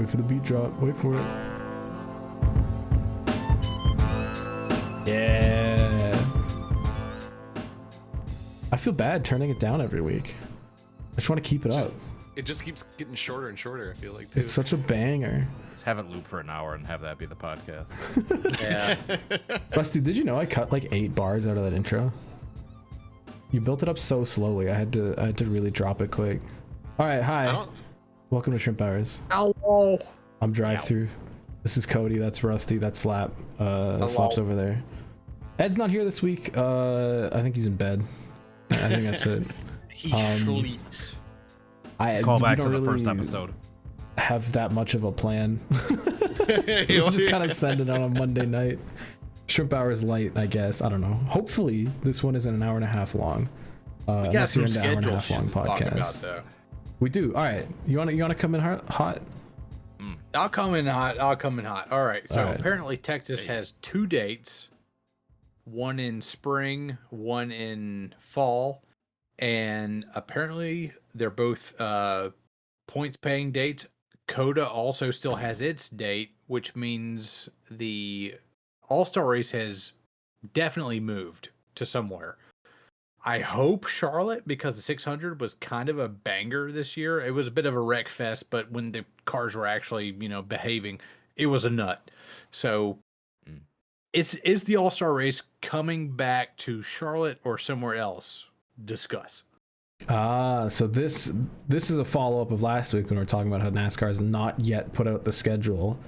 Wait for the beat drop. Wait for it. Yeah. I feel bad turning it down every week. I just want to keep it up. It just keeps getting shorter and shorter, I feel like, too. It's such a banger. Just have it loop for an hour and have that be the podcast. Yeah. Rusty, did you know I cut like 8 bars out of that intro? You built it up so slowly. I had to really drop it quick. All right, hi. Welcome to Shrimp Hours. Hello. I'm DriveThrough. This is Cody. That's Rusty. That's Slap. Slap's over there. Ed's not here this week. I think he's in bed. I think that's it. He sleeps. Call back to the first episode. Have that much of a plan. We'll just kind of send it on a Monday night. Shrimp Hours light, I guess. I don't know. Hopefully this one isn't an hour and a half long. We got some hour and a half schedule long shit to talk podcast. about, though. We do. All right. You wanna come in hot? I'll come in hot. All right. So All right. apparently Texas has 2 dates. One in spring, one in fall. And apparently they're both points paying dates. Coda also still has its date, which means the All-Star race has definitely moved to somewhere. I hope Charlotte, because the 600 was kind of a banger this year. It was a bit of a wreck fest, but when the cars were actually, behaving, it was a nut. So is the All-Star race coming back to Charlotte or somewhere else? Discuss. So this is a follow-up of last week when we were talking about how NASCAR has not yet put out the schedule.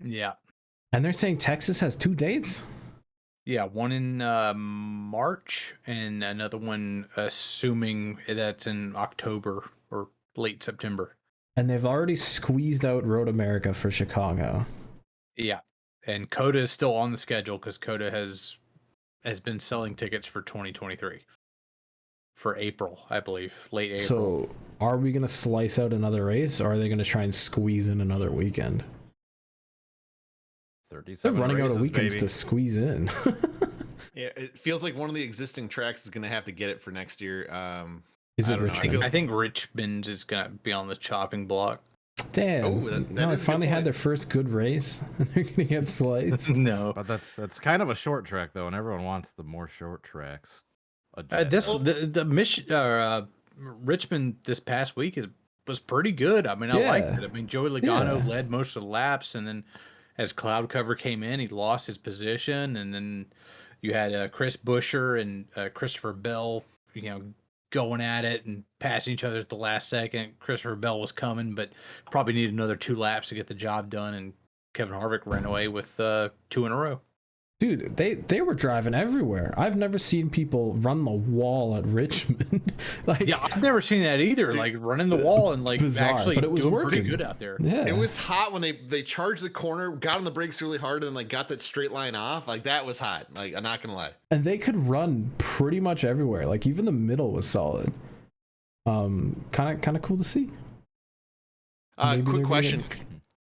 Yeah. And they're saying Texas has 2 dates? Yeah, one in March and another one, assuming that's in October or late September. And they've already squeezed out Road America for Chicago. Yeah, and Coda is still on the schedule because Coda has been selling tickets for 2023 for April, I believe, late April. So are we going to slice out another race, or are they going to try and squeeze in another weekend? 37 They're running out races, of weekends baby. to squeeze in. Yeah, it feels like one of the existing tracks is going to have to get it for next year. Is I it don't know. Richmond? I think Richmond is going to be on the chopping block. Damn. Oh, that no, is they a finally good had point. their first good race. They're going to get sliced. No. But that's kind of a short track though, and everyone wants the more short tracks. Richmond this past week was pretty good. I mean, I liked Yeah. it. I mean, Joey Logano Yeah. led most of the laps, and then as cloud cover came in, he lost his position, and then you had Chris Buescher and Christopher Bell, going at it and passing each other at the last second. Christopher Bell was coming, but probably needed another 2 laps to get the job done, and Kevin Harvick ran away with 2 in a row. Dude, they were driving everywhere. I've never seen people run the wall at Richmond. Yeah, I've never seen that either. Like running the wall and Bizarre, actually but it was doing working. pretty good out there. Yeah. It was hot when they charged the corner, got on the brakes really hard, and got that straight line off. Like that was hot. Like I'm not gonna lie. And they could run pretty much everywhere. Like even the middle was solid. Kind of cool to see. Maybe they're Quick gonna question: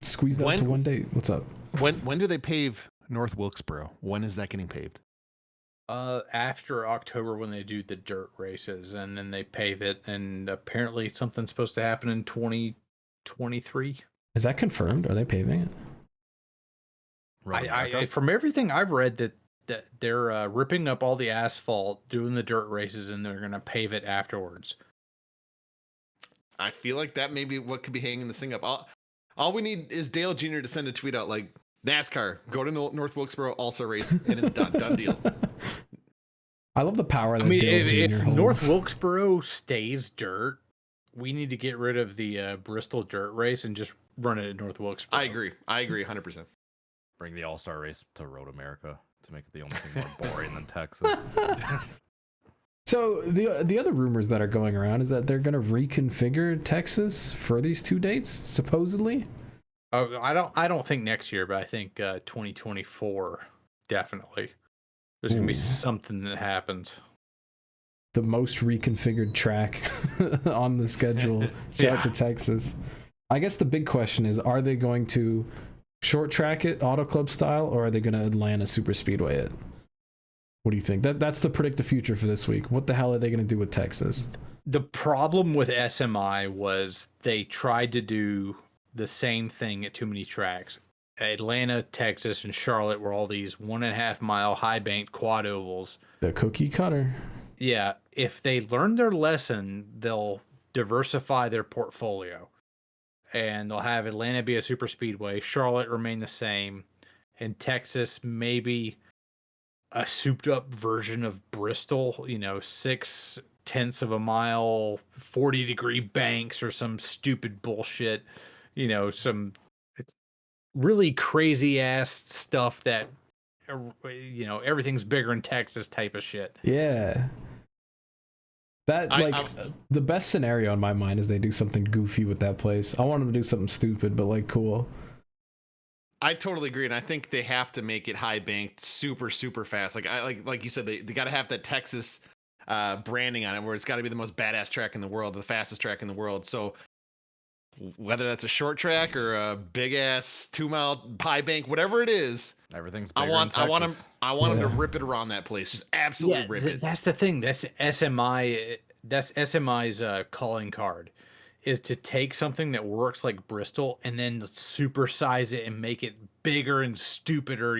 Squeeze that to one day. What's up? When do they pave North Wilkesboro? When is that getting paved? After October when they do the dirt races, and then they pave it, and apparently something's supposed to happen in 2023. Is that confirmed? Are they paving it? I from everything I've read that they're ripping up all the asphalt, doing the dirt races, and they're gonna pave it afterwards. I feel like that may be what could be hanging this thing up. All we need is Dale Jr. to send a tweet out like, NASCAR, go to North Wilkesboro, also race, and it's done deal. I love the power that I mean, Dale Jr. if holds. North Wilkesboro stays dirt, we need to get rid of the Bristol dirt race and just run it at North Wilkesboro. I agree 100%. Bring the All-Star race to Road America to make it the only thing more boring than Texas. So the other rumors that are going around is that they're going to reconfigure Texas for these 2 dates, supposedly. Oh, I don't think next year, but I think 2024 definitely. There's gonna be something that happens. The most reconfigured track on the schedule. Shout out to Texas. I guess the big question is: are they going to short track it Auto Club style, or are they going to Atlanta Super Speedway it? What do you think? That's the predict the future for this week. What the hell are they going to do with Texas? The problem with SMI was they tried to do the same thing at too many tracks. Atlanta, Texas, and Charlotte were all these 1.5 mile high banked quad ovals. The cookie cutter. Yeah, if they learn their lesson, they'll diversify their portfolio. And they'll have Atlanta be a super speedway, Charlotte remain the same, and Texas maybe a souped up version of Bristol, 0.6 of a mile, 40-degree banks or some stupid bullshit, some really crazy ass stuff that, everything's bigger in Texas type of shit. Yeah. That the best scenario in my mind is they do something goofy with that place. I want them to do something stupid, but like cool. I totally agree, and I think they have to make it high banked, super super fast. Like you said, they got to have that Texas branding on it, where it's got to be the most badass track in the world, the fastest track in the world. So whether that's a short track or a big ass 2 mile high bank, whatever it is, everything's. I want them to rip it around that place, just absolutely rip it. That's the thing. That's SMI. That's SMI's calling card, is to take something that works like Bristol and then supersize it and make it bigger and stupider.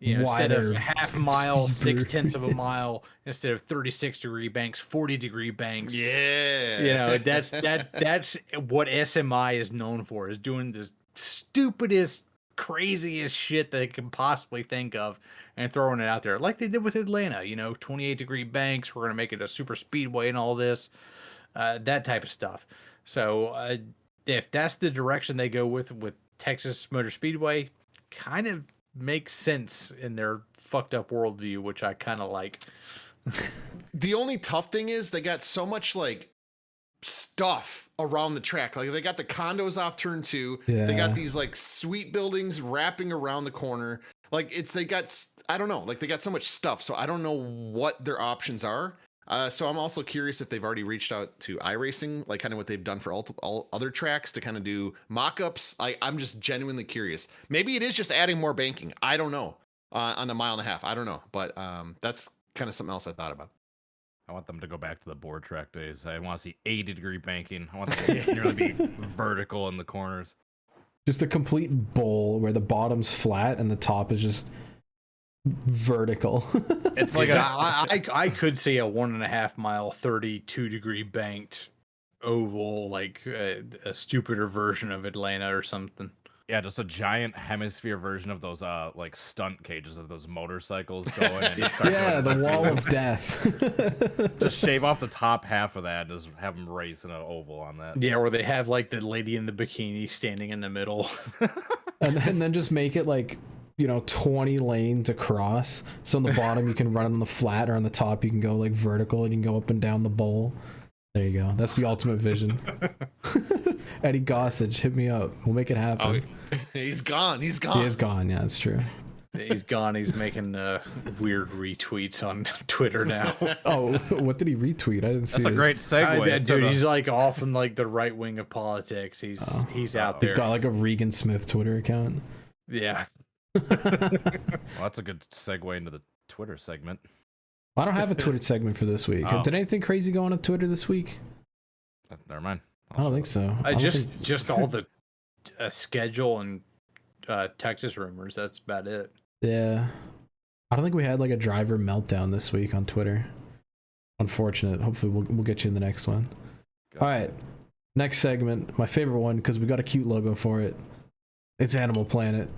Instead of half mile, 0.6 of a mile, instead of 36-degree banks, 40-degree banks. Yeah. That's what SMI is known for, is doing the stupidest, craziest shit they can possibly think of and throwing it out there. Like they did with Atlanta, 28-degree banks, we're going to make it a super speedway and all this, that type of stuff. So if that's the direction they go with Texas Motor Speedway, kind of makes sense in their fucked up worldview, which I kind of like. The only tough thing is they got so much like stuff around the track. Like they got the condos off turn 2. Yeah. They got these like sweet buildings wrapping around the corner. Like they got so much stuff. So I don't know what their options are. So I'm also curious if they've already reached out to iRacing, like kind of what they've done for all other tracks to kind of do mock-ups. I'm just genuinely curious. Maybe it is just adding more banking. I don't know. On the 1.5 miles. I don't know. But that's kind of something else I thought about. I want them to go back to the board track days. I want to see 80-degree banking. I want them to nearly be vertical in the corners. Just a complete bowl where the bottom's flat and the top is just vertical. It's like I could see a 1.5 mile, 32-degree banked oval, like a stupider version of Atlanta or something. Yeah, just a giant hemisphere version of those like stunt cages of those motorcycles going. And The wall of death. Just shave off the top half of that and just have them race in an oval on that. Yeah, where they have like the lady in the bikini standing in the middle. and then just make it like 20 lanes across, so on the bottom you can run on the flat, or on the top you can go like vertical and you can go up and down the bowl. There you go. That's the ultimate vision. Eddie Gossage, hit me up. We'll make it happen. Oh, he's gone. He is gone. Yeah, that's true. He's gone. He's making weird retweets on Twitter now. Oh, what did he retweet? I didn't see. That's a great segue. Dude, he's like off in like the right wing of politics. He's out there. He's got like a Regan Smith Twitter account. Yeah. Well, that's a good segue into the Twitter segment. I don't have a Twitter segment for this week. Oh. Did anything crazy go on Twitter this week? Never mind. I don't think so. Just all the schedule and Texas rumors. That's about it. Yeah. I don't think we had like a driver meltdown this week on Twitter. Unfortunate. Hopefully we'll get you in the next one. All right. Next segment. My favorite one, because we got a cute logo for it. It's Animal Planet.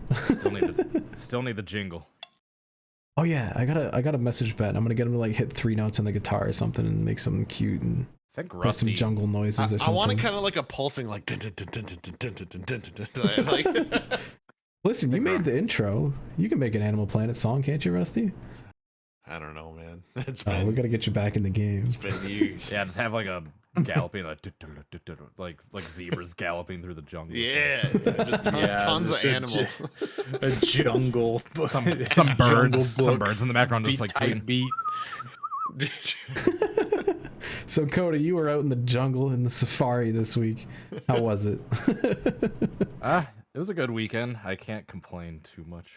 Still need the jingle. Oh yeah, I got a message bet. I'm gonna get him to like hit 3 notes on the guitar or something and make something cute and I think put some jungle noises or something. I want it kind of like a pulsing, like. Like Listen, you made the intro. You can make an Animal Planet song, can't you, Rusty? I don't know, man. It's been. We gotta get you back in the game. It's been years. Yeah, just have like a galloping, like zebras galloping through the jungle. Yeah, just tons of animals. A jungle. Some birds. Some birds in the background, just like beat. So Cody, you were out in the jungle in the safari this week. How was it? It was a good weekend. I can't complain too much.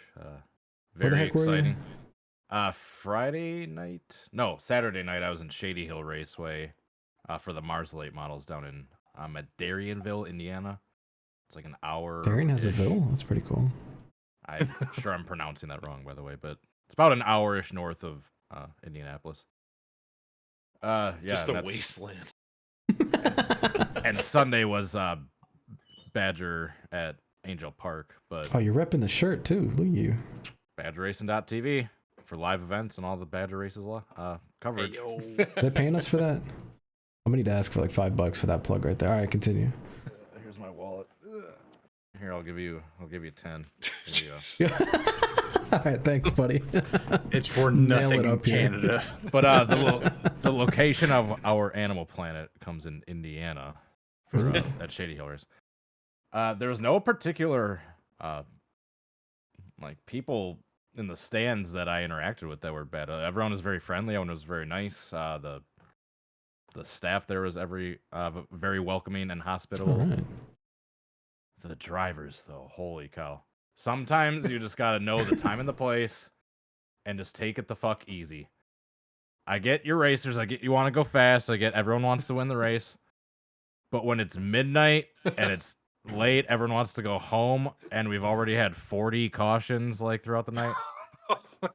Very exciting. Saturday night I was in Shady Hill Raceway for the Mars Late models down in Medarianville, Indiana. It's like an hour. Darien has a Ville? That's pretty cool. I'm sure I'm pronouncing that wrong, by the way, but it's about an hour-ish north of Indianapolis. Yeah, just a wasteland. And Sunday was Badger at Angel Park, but oh, you're repping the shirt too. Look at you. BadgerRacing.tv for live events and all the Badger races coverage. Hey, They're paying us for that. I'm gonna need to ask for like $5 for that plug right there. All right, continue. Here's my wallet. Here, I'll give you 10. All right, thanks, buddy. it's for nothing in up Canada. But the location of our Animal Planet comes in Indiana for at Shady Hill Race. There was no particular like people in the stands that I interacted with that were bad. Everyone was very friendly. Everyone was very nice. The staff there was very welcoming and hospitable. All right. The drivers, though, holy cow. Sometimes you just gotta know the time and the place and just take it the fuck easy. I get your racers. I get you want to go fast. I get everyone wants to win the race. But when it's midnight and it's late, everyone wants to go home, and we've already had 40 cautions like throughout the night.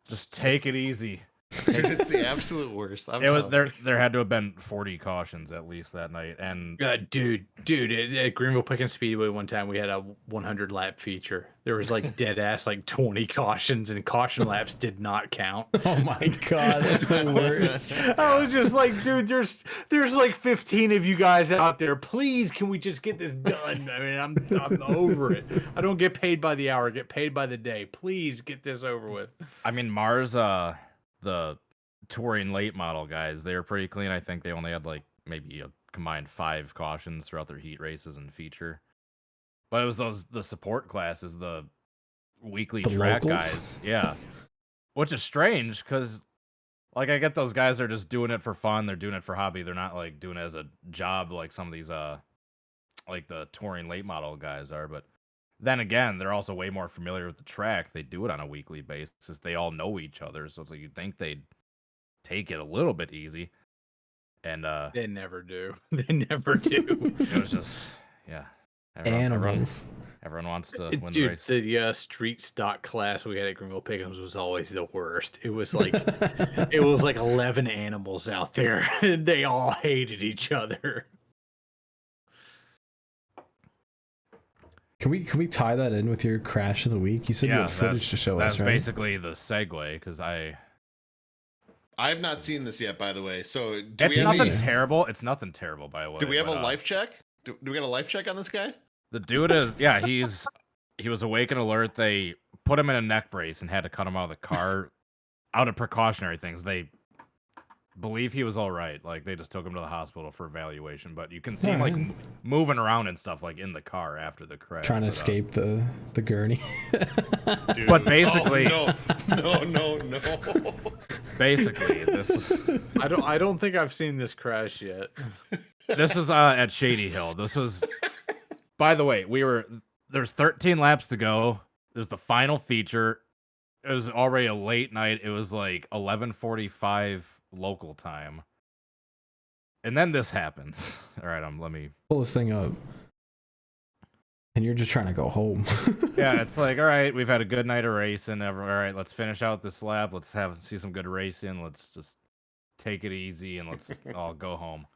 Just take it easy. Dude, it's the absolute worst. There had to have been 40 cautions at least that night, and dude, at Greenville Pickens Speedway one time we had a 100 lap feature. There was like dead ass like 20 cautions, and caution laps did not count. Oh my god, that's the worst. I was just like, dude, there's like 15 of you guys out there. Please, can we just get this done? I mean, I'm over it. I don't get paid by the hour, I get paid by the day. Please get this over with. I mean, Mars, the touring late model guys, they were pretty clean. I think they only had like maybe a combined 5 cautions throughout their heat races and feature. But it was the support classes, the weekly track locals? guys. Yeah. Which is strange because like I get those guys are just doing it for fun, they're doing it for hobby. They're not like doing it as a job like some of these like the touring late model guys are, but then again, they're also way more familiar with the track. They do it on a weekly basis. They all know each other, so it's like you'd think they'd take it a little bit easy. And they never do. They never do. It was just, yeah. Animals. Everyone wants to win Dude, the race. the street stock class we had at Greenville Pickens was always the worst. It was like it was like 11 animals out there, and they all hated each other. Can we tie that in with your crash of the week? You said you had footage to show us, right? That's basically the segue, because I have not seen this yet, by the way. So it's nothing terrible. It's nothing terrible, by the way. Do we have a life check? Do we get a life check on this guy? The dude is, yeah, he was awake and alert. They put him in a neck brace and had to cut him out of the car out of precautionary things. They believe he was all right. Like, they just took him to the hospital for evaluation, but you can see him like moving around and stuff like in the car after the crash. Trying to escape the gurney. Dude. But basically, no. Basically, this is. I don't think I've seen this crash yet. This is at Shady Hill. This was. By the way, there's 13 laps to go. There's the final feature. It was already a late night. It was like 11:45 local time. And then this happens. All right, let me pull this thing up. And you're just trying to go home. Yeah, it's like, all right, we've had a good night of racing. All right, let's finish out this lap. Let's see some good racing. Let's just take it easy and let's all go home.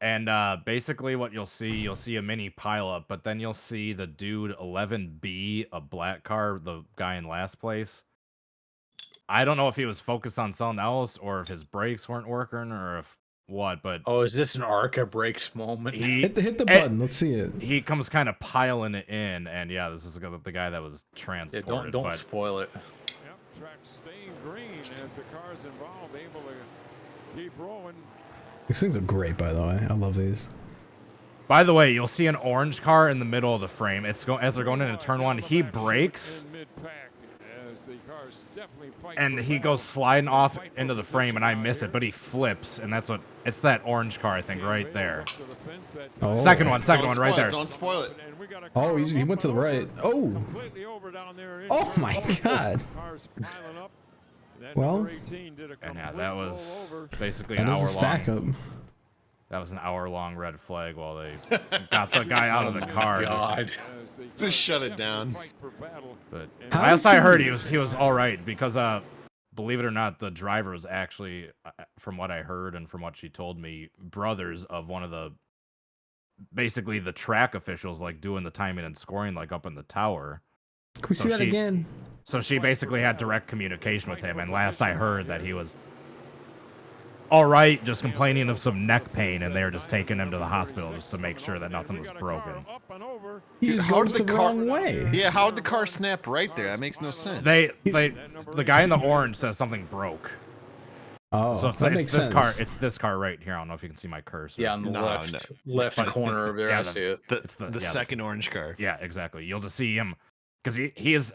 And basically what you'll see a mini pileup, but then you'll see the dude 11B, a black car, the guy in last place. I don't know if he was focused on something else or if his brakes weren't working or if what, but... Oh, is this an ARCA brakes moment? Hit the button. Let's see it. He comes kind of piling it in, and yeah, this is the guy that was transported. Yeah, don't spoil it. Yep, track staying green as the cars involved able to keep rolling. These things are great, by the way. I love these. By the way, you'll see an orange car in the middle of the frame. As they're going into turn one, he brakes, and he goes sliding off into the frame, and I miss it, but he flips, and it's that orange car, I think, right there. Oh. Second one right there. Don't spoil it. Oh, he went to the right. Oh. Oh my God. Well, And yeah, that was basically that an is hour a stack long. up. That was an hour-long red flag while they got the guy out of the car. God. Just shut it down. But How last did I he- heard, he was all right because believe it or not, the driver was actually, from what I heard and from what she told me, brothers of one of the basically the track officials, like doing the timing and scoring, like up in the tower. Can we see that again? So she basically had direct communication with him, and last I heard that he was all right, just complaining of some neck pain, and they were just taking him to the hospital just to make sure that nothing was broken. He just How goes did the wrong way. Yeah, how did the car snap right there? That makes no sense. The guy in the orange says something broke. Oh, So it's that this makes sense. car. It's this car right here. I don't know if you can see my cursor. Yeah, on the No, left corner over there. Yeah, I see it. the second orange car. Yeah, exactly. You'll just see him because his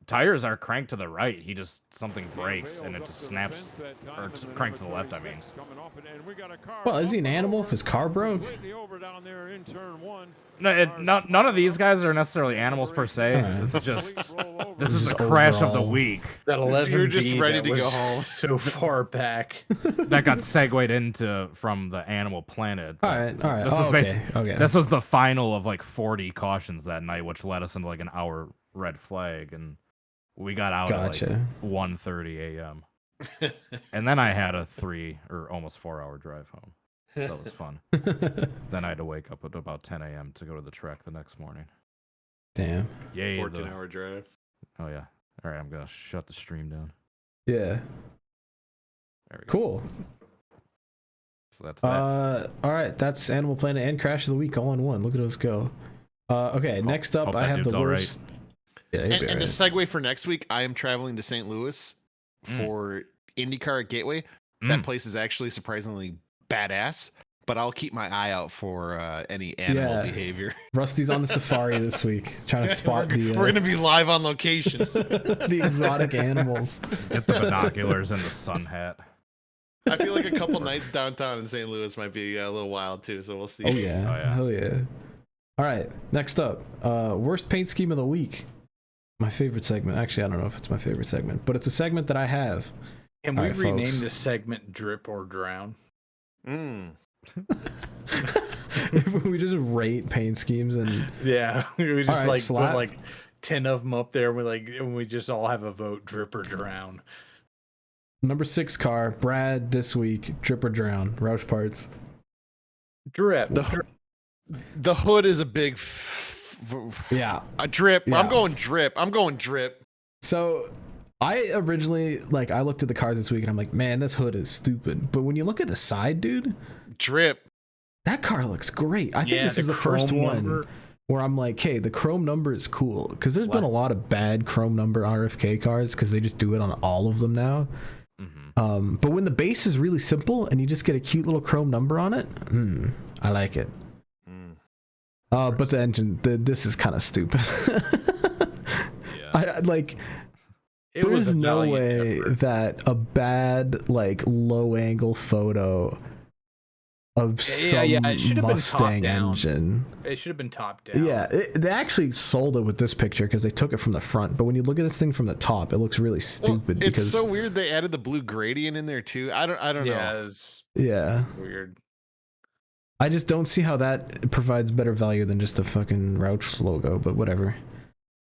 tires are cranked to the right. He just something breaks and it just snaps, or cranked to the left. I mean, Well, is he an animal if his car broke? no, none of these guys are necessarily animals per se. Alright. It's just this is the Just crash of the overall. week That 11 You're just ready to go home. So far back. that got segued into from the Animal Planet. All right. This was okay. Okay. This was the final of like 40 cautions that night, which led us into like an hour red flag, and we got out Gotcha. at like 1:30 a.m. And then I had a 3 or almost 4 hour drive home. That was fun. Then I had to wake up at about 10 a.m. to go to the track the next morning. Damn. Yay! 14-hour drive. Oh yeah. All right, I'm gonna shut the stream down. Yeah. There we go. Cool. So that's that. All right. That's Animal Planet and Crash of the Week all in one. Look at us go. Okay. Next up, hope I that have dude's the all right. worst. Yeah, he'll be And to alright. segue for next week, I am traveling to St. Louis for IndyCar at Gateway. That place is actually surprisingly badass, but I'll keep my eye out for any animal Yeah. behavior. Rusty's on the safari this week, trying to spot we're the gonna be live on location. the exotic animals. Get the binoculars and the sun hat. I feel like a couple nights downtown in St. Louis might be a little wild too, so we'll see. Oh yeah. Oh, yeah. Hell yeah. All right. Next up, worst paint scheme of the week. My favorite segment. Actually, I don't know if it's my favorite segment, but it's a segment that I have. Can we All right, rename folks. this segment Drip or Drown? We just rate paint schemes and Yeah. We just Alright, like slap. put like 10 of them up there. And we just all have a vote, Drip or Drown. number 6 car, Brad this week, drip or drown, Roush parts. Drip. The hood is a big Yeah. a drip. Yeah. I'm going drip. So I originally I looked at the cars this week and I'm like, man, this hood is stupid. But when you look at the side, dude, Drip. that car looks great. I think this is the first chrome one number. where I'm like, hey, the chrome number is cool. Because there's been a lot of bad chrome number RFK cars because they just do it on all of them now. But when the base is really simple and you just get a cute little chrome number on it, I like it. But the engine, this is kind of stupid. Yeah. It was There's a no valiant way effort. that a bad low angle photo of some it should have been Mustang top-down. engine. It should have been top down. Yeah, they actually sold it with this picture because they took it from the front. But when you look at this thing from the top, it looks really stupid. It's because so weird they added the blue gradient in there too. I don't Yeah, know. it's yeah, weird. I just don't see how that provides better value than just a fucking Roush logo. But whatever,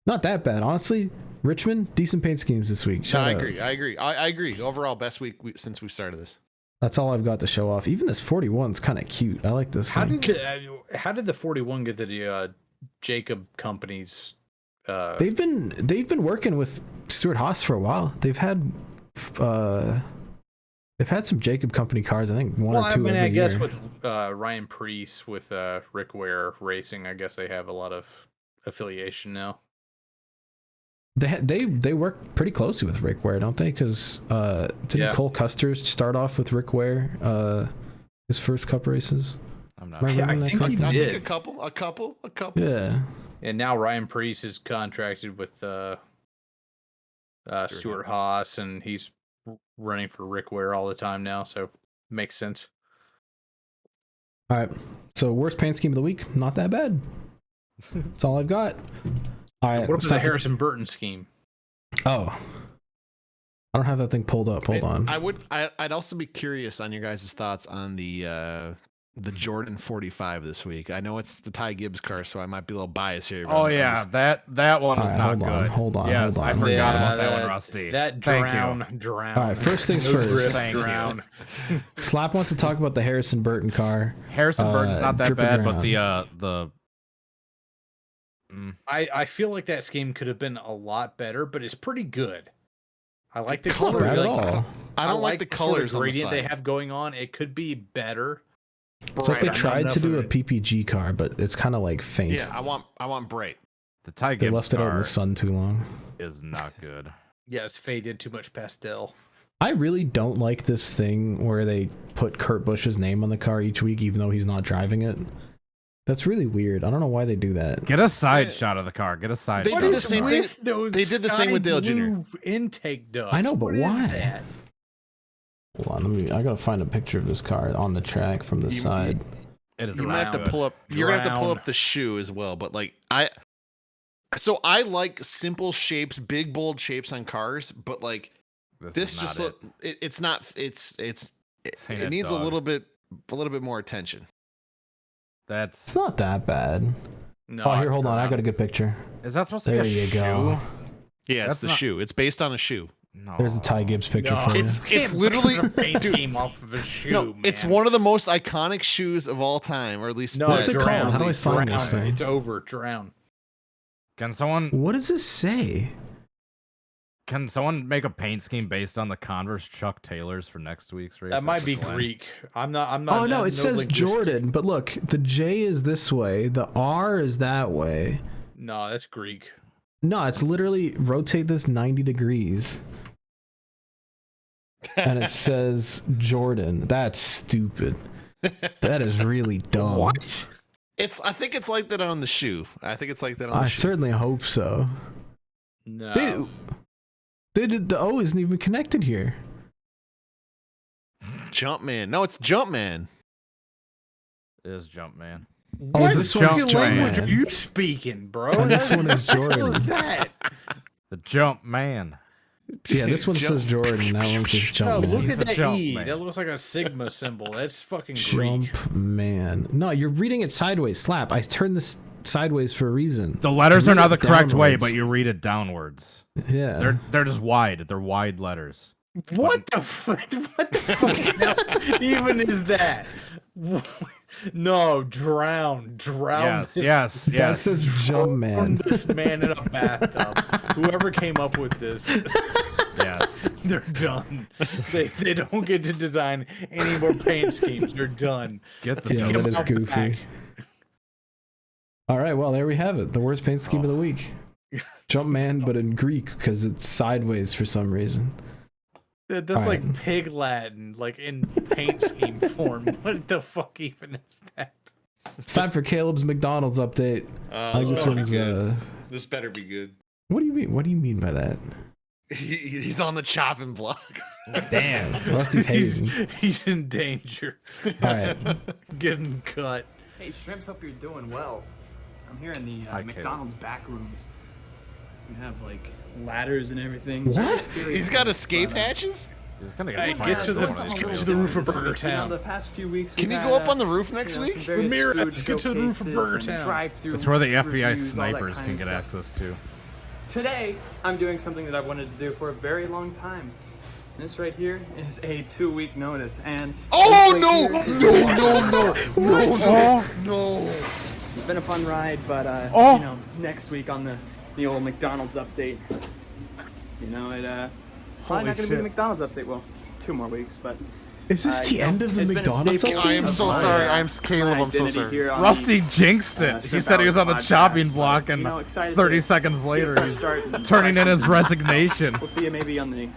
not that bad, honestly. Richmond, decent paint schemes this week. No, Shout I out. agree. I agree. Overall, best week since we started this. That's all I've got to show off. Even this 41's kind of cute. I like this How thing. did the 41 get the Jacob companies? They've been working with Stuart Haas for a while. They've had some Jacob company cars. I think one or two every I guess year. with Ryan Preece with Rick Ware Racing, I guess they have a lot of affiliation now. They work pretty closely with Rick Ware, don't they? Because didn't Cole Custer start off with Rick Ware his first Cup races? I'm not. Remember I when that think car he came out? did. A couple. Yeah. And now Ryan Preece is contracted with Stuart Haas, and he's running for Rick Ware all the time now, so makes sense. All right. So worst paint scheme of the week? Not that bad. That's all I've got. All right. What about the stop- Harrison Burton scheme? Oh. I don't have that thing pulled up. Hold on. I'd also be curious on your guys' thoughts on the the Jordan 45 this week. I know it's the Ty Gibbs car, so I might be a little biased here. but Oh I'm yeah, just- that one was not hold on, good. hold on, Yes, hold I on. forgot Yeah, about that one, that- Rusty. That Thank drown. All right, first things No first. drift, Thank you. drown. Slap wants to talk about the Harrison Burton car. Harrison Burton's not that Drip or bad, but drown. I feel like that scheme could have been a lot better, but it's pretty good. I like the It's not color. bad at like, all. I don't like the sort of colors on the gradient they side. have going on. It could be better. It's like they Bright. tried to Enough do a of it. PPG car, but it's kind of like faint. Yeah, I want bright. the Ty They Gibbs left it out in car the sun too long. is not good. Yes, faded too much pastel. I really don't like this thing where they put Kurt Busch's name on the car each week, even though he's not driving it. That's really weird. I don't know why they do that. Get a side Yeah. shot of the car. Get a side They shot. did of the same thing- they did the same with Dale Jr. Intake ducts. I know, but What is why? that? Hold on, I gotta find a picture of this car on the track from the side. It is You might have to round. pull up. You're gonna have to pull Drown. up the shoe as well. But like I like simple shapes, big bold shapes on cars. But like this is just not look. It's not. It ain't it, needs dog. a little bit more attention. That's It's not that bad. No, Oh, here, hold on. I got a good picture. is that supposed to There be a you go. shoe? Yeah, That's it's the not- shoe. It's based on a shoe. No. There's the Ty Gibbs picture No, for you. It's literally a paint dude, scheme off of a shoe. no. Man. It's one of the most iconic shoes of all time, or at least No, What's that- it called? How do I released. find drown. this thing? It's over. Drown. Can someone What does this say? make a paint scheme based on the Converse Chuck Taylors for next week's race? That might be Glenn? Greek. I'm not. Oh no, I'm it says linguistic. Jordan, but look, the J is this way, the R is that way. No, that's Greek. No, it's literally rotate this 90 degrees. And it says Jordan. That's stupid. That is really dumb. What? I think it's like that on the shoe. I think it's like that on the I shoe. certainly hope so. No. They did, the O isn't even connected here. Jumpman. No, it's Jumpman. It is Jumpman. Oh, What this one's fucking language Jumpman. are you speaking, bro? And this one is What the hell is Jordan. that? The Jumpman. Yeah, this one says Jordan. That one says No, look Jumpman. He's at a that jump E. man. That looks like a sigma symbol. That's fucking Greek. Jump man. No, you're reading it sideways. Slap. I turned this sideways for a reason. The letters are Read not it the correct way, downwards. but you read it downwards. Yeah. They're just wide. They're wide letters. What the fuck? What the fucking hell even is that? No, drown. Yes, this, yes, That yes. says jump drown man. this man in a bathtub. Whoever came up with this, Yes. they're done. They don't get to design any more paint schemes. They're done. Get the Yeah, toast. that is Out goofy. back. All right, well, there we have it. The worst paint scheme of the week. Jump man, but in Greek because it's sideways for some reason. That's All like right. pig Latin, like in paint scheme form. What the fuck even is that? It's time for Caleb's McDonald's update. I think this one's This better be good. What do you mean? What do you mean by that? He's on the chopping block. Damn, Rusty's hating. He's in danger. All right. Getting cut. Hey, Shrimps, hope you're doing well. I'm here in the Hi, Caleb. McDonald's back rooms. We have like ladders and everything. What? Very serious He's got ones, escape but, hatches? He's gonna Hey, get get fired to for the- one of these get crazy to the roof of things. Burger Town. The past few weeks, Can we've you had, go up on the roof next some week? various Ramirez, food get to the roof of showcases Burger and Town. drive-through It's where the FBI reviews, all that snipers kind can of get stuff. access to. Today, I'm doing something that I've wanted to do for a very long time. This right here is a 2-week notice, and Oh this no! right here is- No! It's been a fun ride, but Oh. you know, next week on the old McDonald's update, you know, it probably not Holy gonna be the shit. McDonald's update. Well, 2 more weeks, but Is this the you know, end of the it's been a McDonald's staple update? I am so of my, sorry. uh, I'm Caleb. my I'm so identity sorry. here on Rusty the, jinxed it. He Shrimp said he was on the Hours chopping podcast, block, but, and you know, excited 30 to seconds get a later, fresh he's start and turning in his actually- resignation. We'll see you maybe on the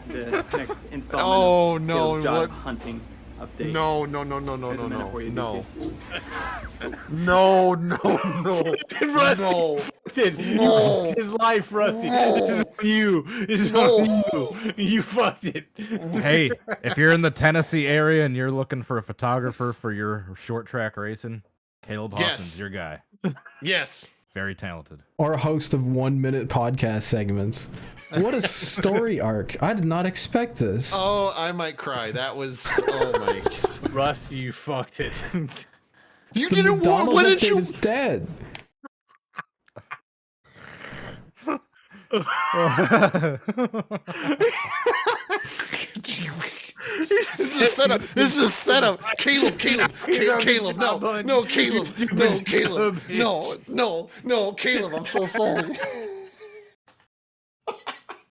next installment. Oh, of no, Caleb's job what- hunting update. No! There's a minute for you, No! DT. No! No! Rusty fucked it. You fucked his life, Rusty. This is on you. This is on you. You fucked it. Hey, if you're in the Tennessee area and you're looking for a photographer for your short track racing, Caleb Hawkins, Yes. your guy. Yes. Very talented. Or a host of 1-minute podcast segments. What a story arc. I did not expect this. Oh, I might cry. That was. Oh my. Rusty, you fucked it. You The didn't warn. McDonald's When did update you? is dead. This is a setup. This is a setup. Caleb. Caleb. No, Caleb. No, Caleb. No, Caleb. I'm so sorry.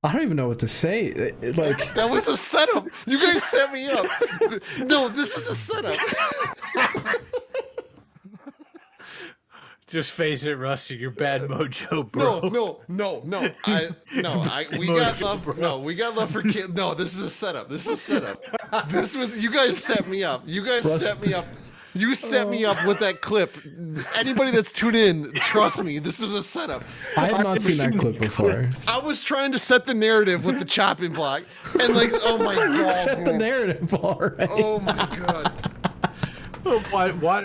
I don't even know what to say. Like, That was a setup. You guys set me up. No, this is a setup. Just face it, Rusty. You're bad mojo, bro. No. We got love. No, we got love for kid. No, this is a setup. This is a setup. This was. You guys set me up. You set me up with that clip. Anybody that's tuned in, trust me, this is a setup. I have not seen that clip before. I was trying to set the narrative with the chopping block, and like, oh my god, Set the narrative already. oh my god.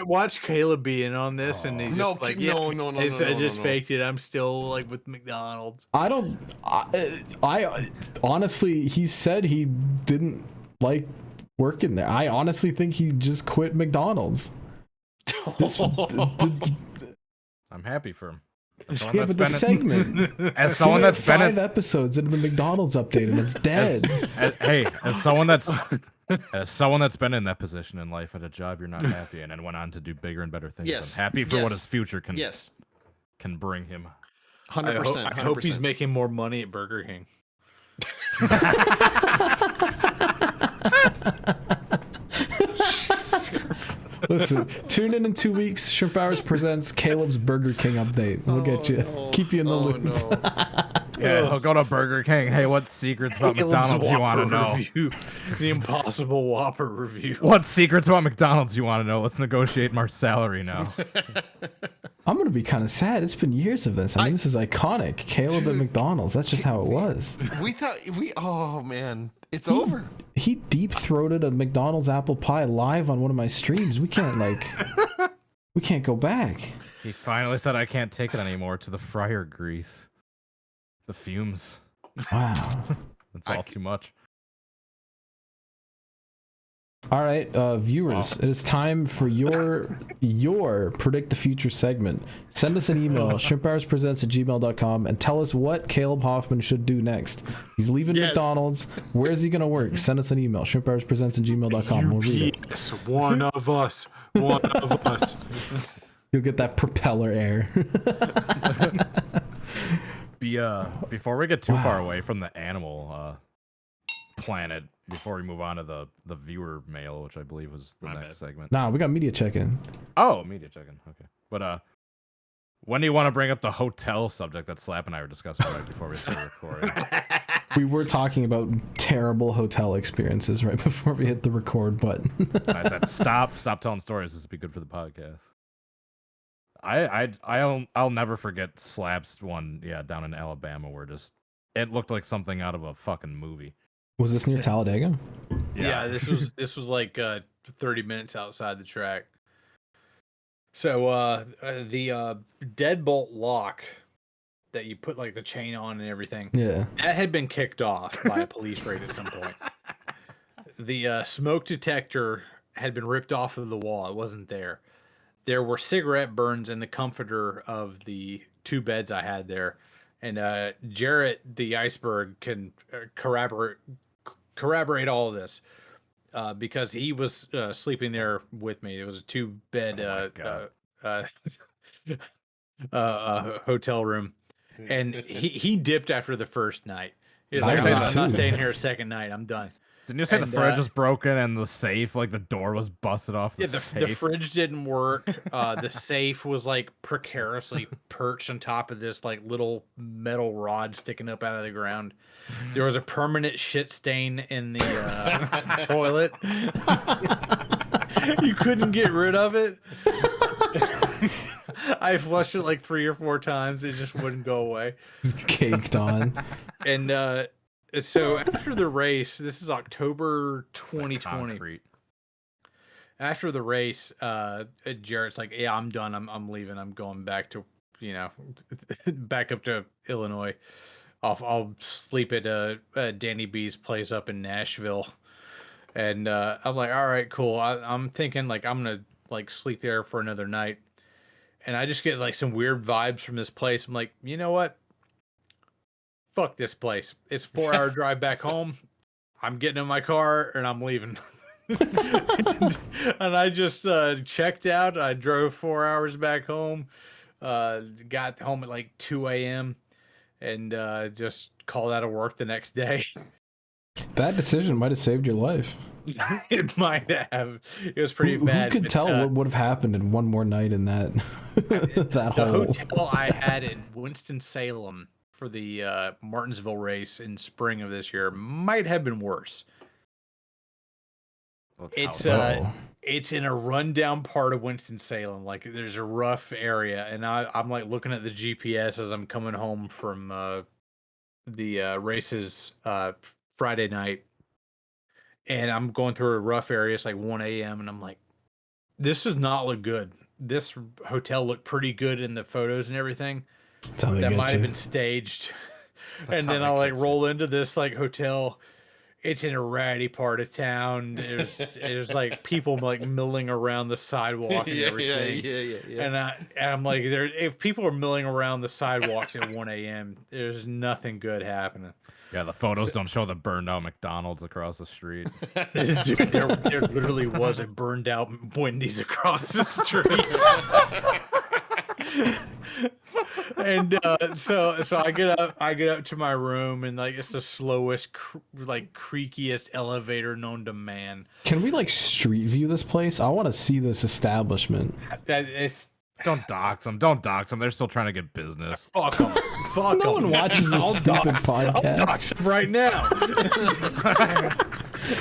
Watch Caleb be in on this, and he's just I just faked it. I'm still like with McDonald's. I honestly, he said he didn't like working there. I honestly think he just quit McDonald's. I'm happy for him. Yeah, but the segment. As someone that's been 5 episodes into the McDonald's update and it's dead. As someone that's been in that position in life at a job you're not happy in and went on to do bigger and better things. Yes. I'm happy for what his future can bring him. 100%. I hope he's making more money at Burger King. Listen, tune in 2 weeks. Shrimp Hours presents Caleb's Burger King update. We'll get you. No. Keep you in the loop. No. Yeah, he'll go to Burger King. Hey, what secrets about McDonald's you want to know? Review. The Impossible Whopper review. What secrets about McDonald's you want to know? Let's negotiate my salary now. I'm going to be kind of sad. It's been years of this. I mean, this is iconic. Caleb at McDonald's. That's just how it was. Oh man, it's over. He deep-throated a McDonald's apple pie live on one of my streams. We can't go back. He finally said, I can't take it anymore, to the fryer grease. The fumes. Wow. That's all too much. All right, viewers, it is time for your Predict the Future segment. Send us an email, shrimphourspresents@gmail.com, and tell us what Caleb Hoffman should do next. He's leaving McDonald's. Where's he going to work? Send us an email, shrimphourspresents@gmail.com. We'll read it. Yes, one of us. You'll get that propeller air. Before we get too far away from the animal planet, before we move on to the viewer mail, which I believe was the next segment. Nah, we got media check-in. Oh, media check-in. Okay. But when do you want to bring up the hotel subject that Slap and I were discussing right before we started recording? We were talking about terrible hotel experiences right before we hit the record button. I said, stop telling stories. This would be good for the podcast. I'll never forget Slap's one, down in Alabama, where it looked like something out of a fucking movie. Was this near Talladega? Yeah, this was like 30 minutes outside the track. So the deadbolt lock that you put like the chain on and everything, that had been kicked off by a police raid at some point. The smoke detector had been ripped off of the wall. It wasn't there. There were cigarette burns in the comforter of the 2 beds I had there. And Jarrett, the iceberg, can corroborate all of this because he was sleeping there with me. It was a 2-bed hotel room, and he dipped after the first night. He was like, I'm not staying here a second night. I'm done. Didn't you say the fridge was broken and the safe, like the door was busted off? The fridge didn't work. The safe was like precariously perched on top of this like little metal rod sticking up out of the ground. There was a permanent shit stain in the toilet. You couldn't get rid of it. I flushed it like 3 or 4 times. It just wouldn't go away. Caked on. And so after the race, this is October 2020. After the race, Jarrett's like, "Yeah, I'm done. I'm leaving. I'm going back to, back up to Illinois. I'll sleep at Danny B's place up in Nashville." And I'm like, "All right, cool." I'm thinking like I'm gonna like sleep there for another night. And I just get like some weird vibes from this place. I'm like, you know what? Fuck this place. It's a 4-hour drive back home. I'm getting in my car and I'm leaving. and I just checked out. I drove 4 hours back home. Got home at like 2 a.m. and just called out of work the next day. That decision might have saved your life. It might have. It was pretty bad. Who could tell what would have happened in one more night in that that the hole? hotel I had in Winston-Salem for the Martinsville race in spring of this year might have been worse. It's in a rundown part of Winston-Salem. Like there's a rough area, and I'm like looking at the GPS as I'm coming home from the races Friday night, and I'm going through a rough area. It's like 1 a.m. and I'm like, this does not look good. This hotel looked pretty good in the photos and everything. That might have been staged. And then I'll like roll into this like hotel. It's in a ratty part of town. There's like people like milling around the sidewalk and everything. Yeah. And I'm like, if people are milling around the sidewalks at 1 a.m., there's nothing good happening. Yeah, the photos don't show the burned out McDonald's across the street. Dude, there literally was a burned out Wendy's across the street. And so I get up to my room, and like it's the slowest creakiest elevator known to man. Can we like street view this place? I want to see this establishment. Don't dox them. They're still trying to get business. Fuck them. No one watches this stupid podcast. I'll dox them right now.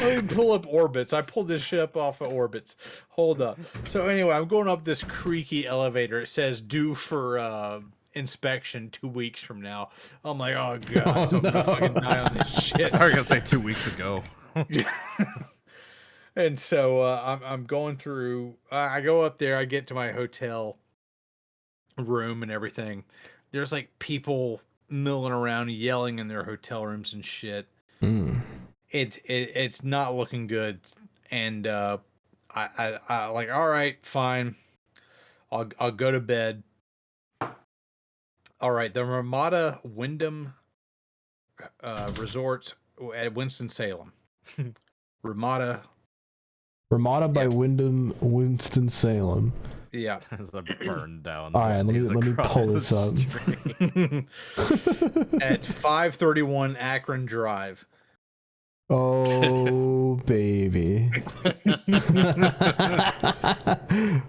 Let me pull up Orbits. I pulled this shit up off of Orbits. Hold up. So anyway, I'm going up this creaky elevator. It says due for inspection 2 weeks from now. I'm like, oh god, I'm gonna fucking die on this shit. I was gonna say 2 weeks ago. And so I'm going through. I go up there. I get to my hotel room and everything. There's like people milling around, yelling in their hotel rooms and shit. It's not looking good. And I like, all right, fine. I'll go to bed. All right, the Ramada Wyndham Resorts at Winston-Salem. Ramada by Wyndham, Winston-Salem. Yeah. It's a burned down. All right, let me pull this up. At 531 Akron Drive. Oh, baby.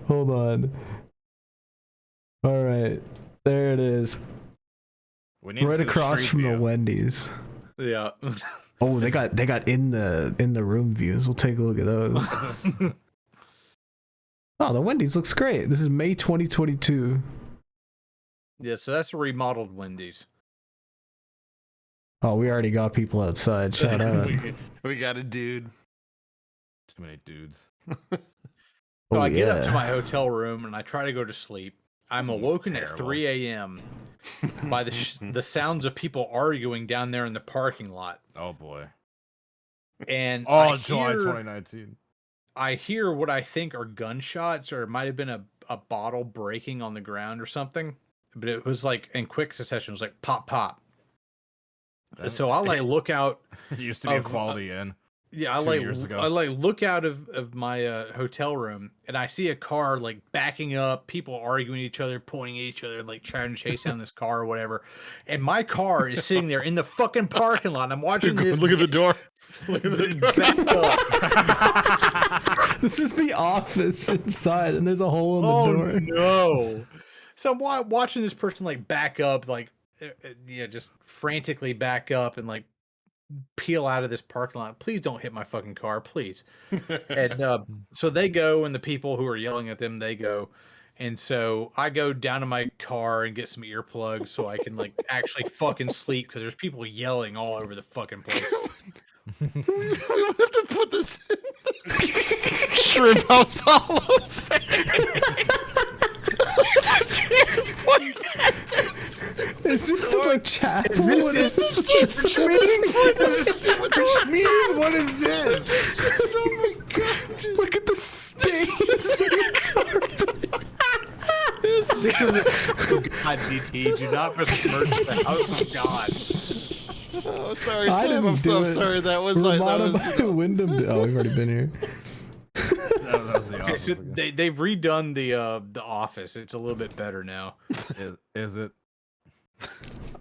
Hold on. All right. There it is. Right across from the Wendy's. Yeah. Oh, they got in the room views. We'll take a look at those. Oh, the Wendy's looks great. This is May 2022. Yeah, so that's a remodeled Wendy's. Oh, we already got people outside. Shout out. We got a dude. Too many dudes. So I get up to my hotel room and I try to go to sleep. I'm awoken at 3 a.m. by the sounds of people arguing down there in the parking lot. Oh boy. And July 2019. I hear what I think are gunshots, or it might have been a bottle breaking on the ground or something. But it was like in quick succession. It was like pop, pop. So I like look out. It used to be a Quality Inn. Yeah, I look out of my hotel room, and I see a car like backing up, people arguing at each other, pointing at each other, like trying to chase down this car or whatever. And my car is sitting there in the fucking parking lot. And I'm watching this. Look at the door. Look at the door. Back up. This is the office inside, and there's a hole in the door. Oh no! So I'm watching this person like back up, like just frantically back up and like peel out of this parking lot. Please don't hit my fucking car, please. And so they go, and the people who are yelling at them, they go. And so I go down to my car and get some earplugs so I can like actually fucking sleep, because there's people yelling all over the fucking place. We have to put this in Shrimp House Hall of Fame. Is this the like chapel? What is this? What is this? Oh my god! Look at the stains. this is oh God, DT. Do not besmirch the house of God. Oh, sorry, I Sam. didn't I'm so do it. sorry. That was like that Ramada was. by Wyndham. Oh, we've already been here. That was the Okay, so office. they've redone the office. It's a little bit better now. Is it?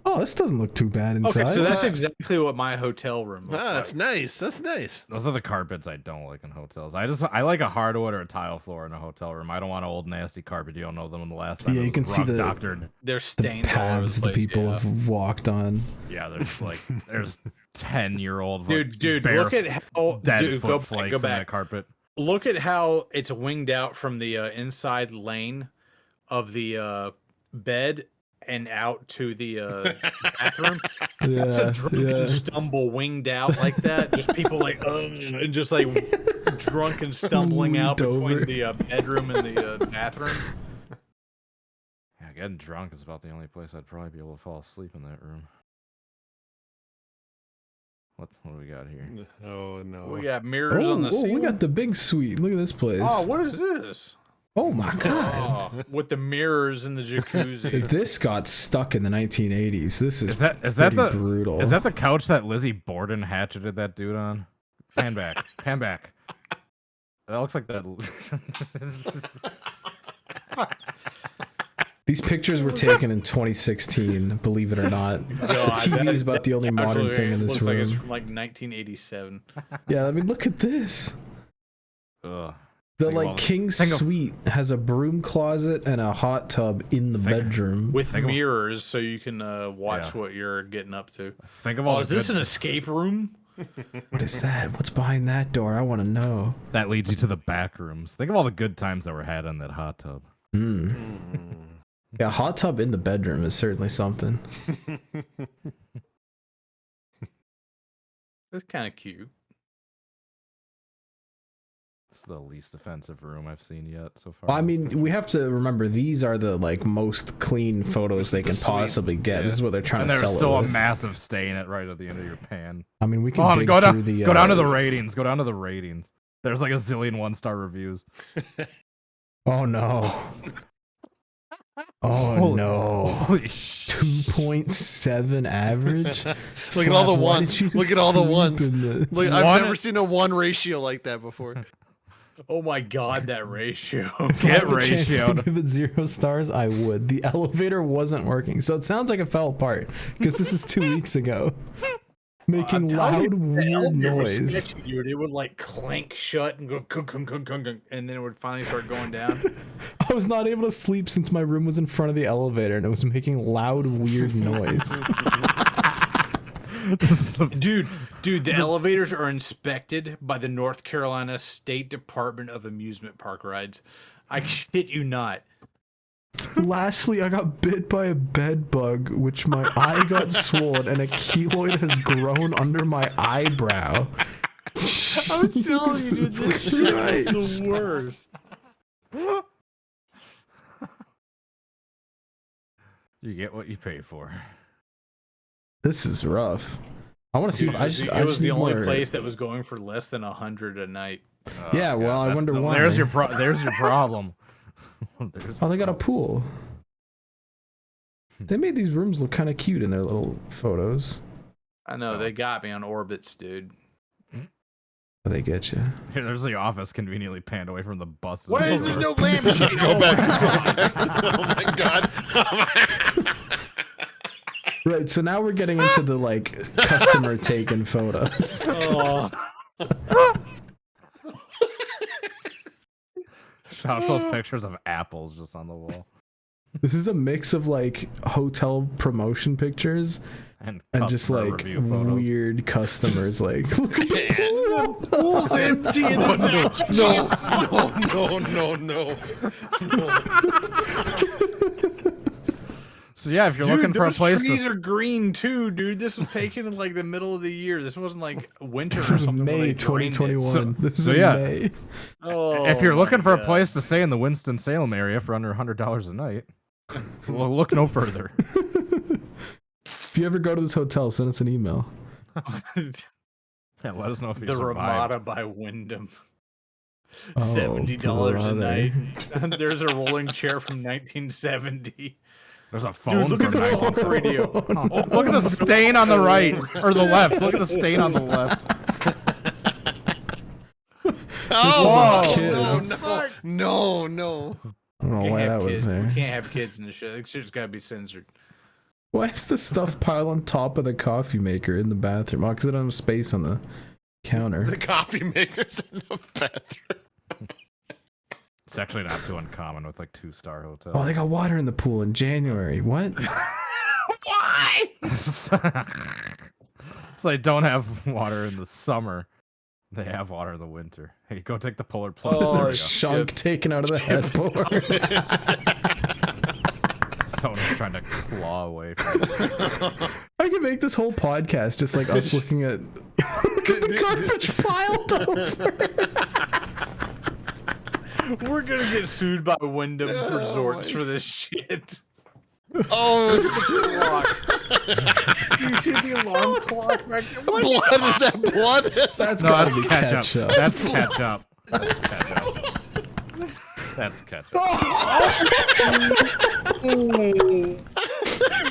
Oh, this doesn't look too bad inside. Okay, so that's exactly what my hotel room looks Ah, that's like. nice. That's nice. Those are the carpets I don't like in hotels. I like a hardwood or a tile floor in a hotel room. I don't want an old nasty carpet. You don't know them the last time. Yeah, it you was can see the- doctored. They're the stained all over paths the the place, people yeah. have walked on. Yeah, there's 10-year-old Dude, look at how dead dude, foot flakes go in that back. carpet. Look at how it's winged out from the inside lane of the bed and out to the bathroom. It's a Yeah, drunken stumble winged out like that. Just people like, and just like drunken stumbling out Moved between over. the bedroom and the bathroom. Yeah, getting drunk is about the only place I'd probably be able to fall asleep in that room. What do we got here? Oh no. We got mirrors on the Oh, ceiling. we got the big suite. Look at this place. Oh, what is this? Oh my god. Oh, with the mirrors and the jacuzzi. This got stuck in the 1980s. This is Is that the brutal. Is that the couch that Lizzie Borden hatcheted that dude on? Pan back. Pan back. That looks like that. These pictures were taken in 2016, believe it or not. The TV is about the only modern thing in this looks like it's room. from like 1987. Yeah, I mean, look at this. Ugh. The Think of all like the- king think of- suite has a broom closet and a hot tub in the bedroom. With Think of- mirrors, so you can watch Yeah. what you're getting up to. Think of all Oh, the is this good- an escape room? What is that? What's behind that door? I want to know. that leads you to the back rooms. Think of all the good times that were had in that hot tub. Yeah, hot tub in the bedroom is certainly something. It's kind of cute. It's the least offensive room I've seen yet so far. Well, I mean, we have to remember these are the like most clean photos they the can suite. possibly get. This is what they're trying and to there's sell still it a with. massive stain at right at the end of your pan. I mean, we can Come on, dig go through down, the go down to the ratings. Go down to the ratings. There's like a zillion 1-star reviews. Oh no. Oh Holy- no. Holy shit. 2.7 average. Look at all the Slap, why ones. did you Look at all the sleep ones. in this? Look, I've One- never seen a 1 ratio like that before. Oh my god, that ratio. If I Get had the chance to ratioed. give it 0 stars, I would. The elevator wasn't working, so it sounds like it fell apart because this is 2 weeks ago. Making loud, weird noise. Sketchy, dude. It would like clank shut and go kunk, kunk, kunk, kunk, kunk, and then it would finally start going down. I was not able to sleep since my room was in front of the elevator and it was making loud, weird noise. Dude, the elevators are inspected by the North Carolina State Department of Amusement Park Rides. I shit you not. Lastly, I got bit by a bed bug, which my eye got swollen and a keloid has grown under my eyebrow. I'm telling you, dude, this shit is Christ. the worst. You get what you pay for. This is rough. I want to see Dude, if I just. it I was just the need only more- place that was going for less than 100 a night. Yeah, well, I that's wonder why. There's your there's your problem. There's Oh, they got a problem. pool. They made these rooms look kind of cute in their little photos. I know, they got me on orbits, dude. They get you. Here, there's the office conveniently panned away from the buses. Why is there no lampshade? Go back. Oh my god. Right, so now we're getting into the like customer taken photos. Oh, Shot those pictures of apples just on the wall. This is a mix of like hotel promotion pictures And just customer like review photos. weird customers. Like, look at the pool. pool's empty. And No. So yeah, if you're Dude, looking for a those place trees to are green too, dude. This was taken in like the middle of the year. This wasn't like winter This or is something. where May they drained it. 2021. So- This is so in yeah. May. Oh, if you're looking my for a God. place to stay in the Winston-Salem area for under $100 a night, well, look no further. If you ever go to this hotel, send us an email. Yeah, let us know if you the survived. Ramada by Wyndham. $70 a brother. night. There's a rolling chair from 1970. There's a phone. Dude, look at from the 19 talk radio. Look at the stain on the right or the left. Look at the stain on the left. Oh, kid. no. I don't know why that was We there. can't have kids in the show. This shit's gotta be censored. Why is the stuff piled on top of the coffee maker in the bathroom? Oh, because it doesn't have space on the counter. The coffee maker's in the bathroom. It's actually not too uncommon with like 2-star hotels. Oh, they got water in the pool in January. What? Why? So they don't have water in the summer. They have water in the winter. Hey, go take the polar plunge. Oh, There we go. Chunk taken out of the headboard. Someone's trying to claw away from it. I can make this whole podcast just like us looking at the garbage piled over. We're gonna get sued by Wyndham Resorts for this shit. Oh, You see the alarm clock back there? What? blood! Is that blood? That's No, gotta that's be ketchup. That's ketchup. That's ketchup. That's ketchup.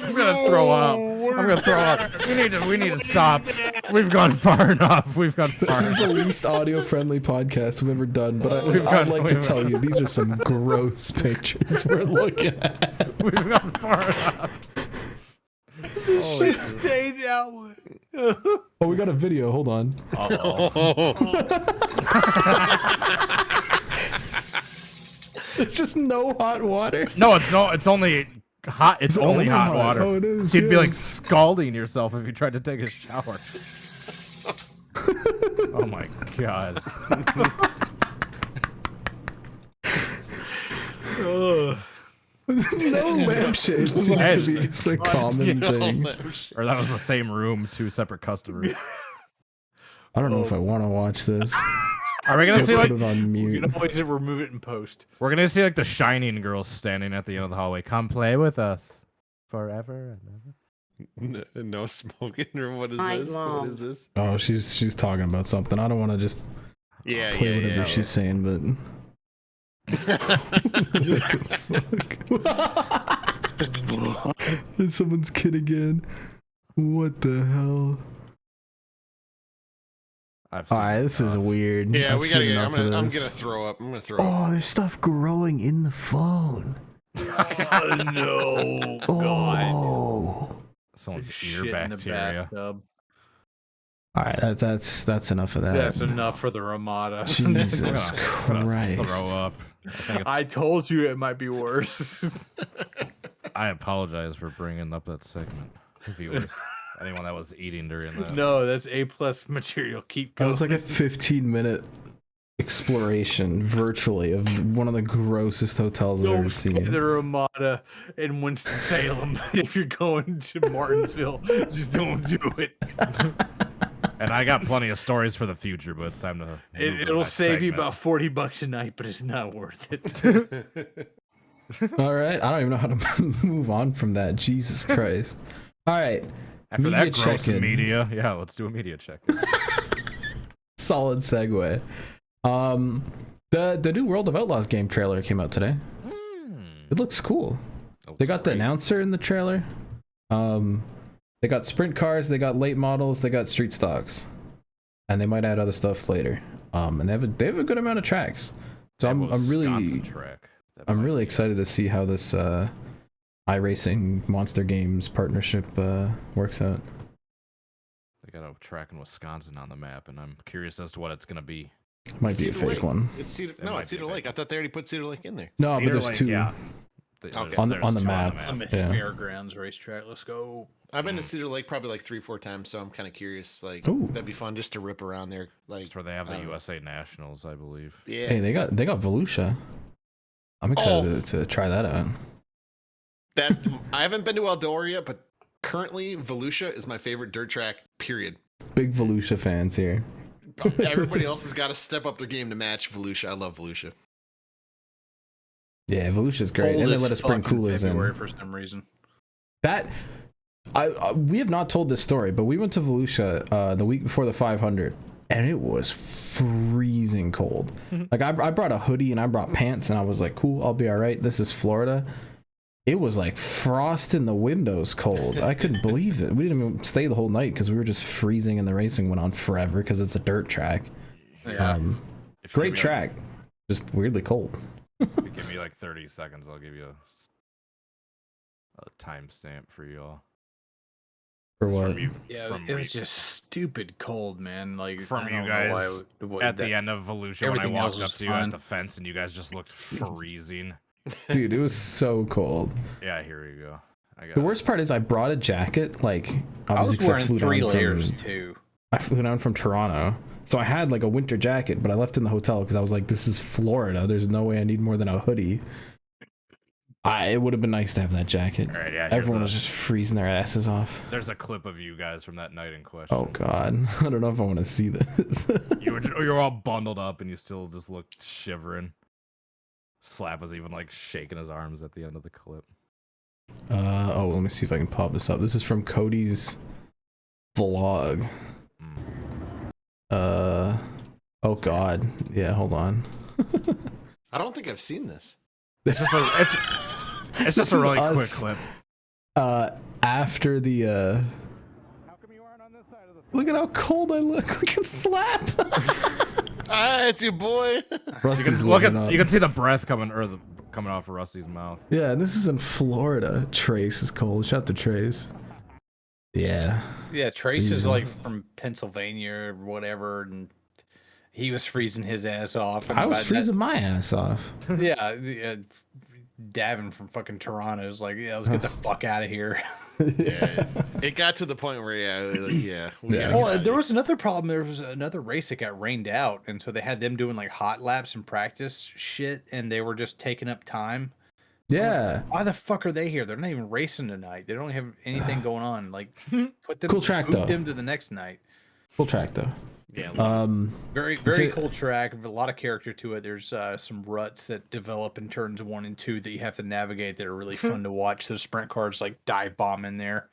I'm gonna throw up. I'm gonna throw up. We need to stop. We've gone far enough. We've gone This far is enough. the least audio-friendly podcast we've ever done, but We've I'd gone- like to we've- tell you these are some gross pictures we're looking at. We've gone far enough. Stay down. Oh, we got a video. Hold on. It's just no hot water. No, it's only hot. It's only hot hot. water. Oh, it is, So you'd be yeah. like scalding yourself if you tried to take a shower. Oh my god. No lampshade seems to be just a common thing. Or that was the same room, 2 separate customers. I don't know if I want to watch this. Are we gonna see Put like it on You mute. can always remove it in post. we're gonna see like the Shining girls standing at the end of the hallway? Come play with us forever and ever. No smoking, or what is Night this? long. What is this? Oh, she's talking about something. I don't want to just Yeah, play yeah, whatever yeah. she's saying, but There's someone's kid again. What the hell? I've seen Alright, this is weird. Yeah, I've we gotta seen get. enough of I'm this. gonna throw up. I'm gonna throw up. Oh, there's stuff growing in the phone. Oh no, God. Oh. someone's There's ear shit in the bacteria. bathtub. Alright, that's enough of that. That's enough for the Ramada. Jesus I'm gonna Christ. throw up. I think it's, I told you it might be worse. I apologize for bringing up that segment, viewers. Anyone that was eating during that. No, that's A+ material. Keep That going. was like a 15-minute exploration virtually of one of the grossest hotels I've ever Don't seen. get the Ramada in Winston-Salem. If you're going to Martinsville, just don't do it. And I got plenty of stories for the future, but it's time to. move to It'll my save you segment. about $40 a night, but it's not worth it. All right, I don't even know how to move on from that. Jesus Christ. All right, After media that gross check-in. media, yeah, let's do a media check. solid segue. The new World of Outlaws game trailer came out today. It looks cool. They got the announcer in the trailer. They got sprint cars, they got late models, they got street stocks, and they might add other stuff later. And they have a good amount of tracks. So I'm really excited to see how this iRacing Monster Games partnership works out. They got a track in Wisconsin on the map, and I'm curious as to what it's gonna be. Might be a Cedar fake Lake. one. It's Cedar. It No, might it's be a Cedar fake Lake. I thought they already put Cedar Lake in there. No, but Cedar there's Lake, two. Yeah. Okay. On the There's two map. I'm at Yeah. Fairgrounds racetrack. Let's go. I've been to Cedar Lake probably like 3-4 times, so I'm kind of curious. Like, Ooh. that'd be fun just to rip around there. Like, That's where they have the I don't know. USA Nationals, I believe. Yeah. Hey, they got Volusia. I'm excited to try that out. That I haven't been to Eldora yet, but currently Volusia is my favorite dirt track. Period. Big Volusia fans here. Everybody else has got to step up their game to match Volusia. I love Volusia. Yeah, Volusia's great, Cold and they as let us bring fuck in coolers February in. for some reason. That we have not told this story, but we went to Volusia the week before the 500, and it was freezing cold. Like I brought a hoodie and I brought pants, and I was like, cool, I'll be all right. This is Florida. It was like frost in the windows cold. I couldn't believe it. We didn't even stay the whole night because we were just freezing, and the racing went on forever because it's a dirt track. Yeah. Great track, just weirdly cold. If you give me like 30 seconds, I'll give you a timestamp for y'all. For It's what? from you, Yeah, from it was just stupid cold, man. Like from I you don't know guys why at the end of Volusia when I everything walked else up was to you fun. at the fence and you guys just looked freezing. Dude, it was so cold. Yeah, here we go. I got The it. worst part is I brought a jacket. Like I was obviously 'cause wearing flew 3 down layers from, too. I flew down from Toronto, so I had like a winter jacket, but I left in the hotel because I was like, this is Florida. There's no way I need more than a hoodie. It would have been nice to have that jacket. All right, yeah, Everyone was just freezing their asses off. There's a clip of you guys from that night in question. Oh God, I don't know if I want to see this. You were all bundled up and you still just looked shivering. Slap was even like shaking his arms at the end of the clip. Oh, let me see if I can pop this up. This is from Cody's vlog. Oh God, yeah, hold on. I don't think I've seen this. It's just it's just a This is really quick us. clip. After the How come you aren't on this side of the look at how cold I look. Look at Slap. Ah, it's your boy. Rusty's Look looking at up. you can see the breath coming coming off of Rusty's mouth. Yeah, and this is in Florida. Trace is cold. Shout out to Trace. Yeah. Yeah, Trace is Easy. like from Pennsylvania or whatever, and he was freezing his ass off. And I was by that- freezing my ass off. Yeah, Davin from fucking Toronto is like, yeah, let's get the fuck out of here. Yeah, it got to the point where we Yeah. gotta get Well, out of there here. was another problem. There was another race that got rained out, and so they had them doing like hot laps and practice shit, and they were just taking up time. Yeah. Why the fuck are they here? They're not even racing tonight. They don't have anything going on. Like, put them, Cool track, move though. them to the next night. Full track though. Yeah, Very, very it- cool track. A lot of character to it. There's some ruts that develop in turns 1 and 2 that you have to navigate that are really fun to watch. Those sprint cars like dive bomb in there.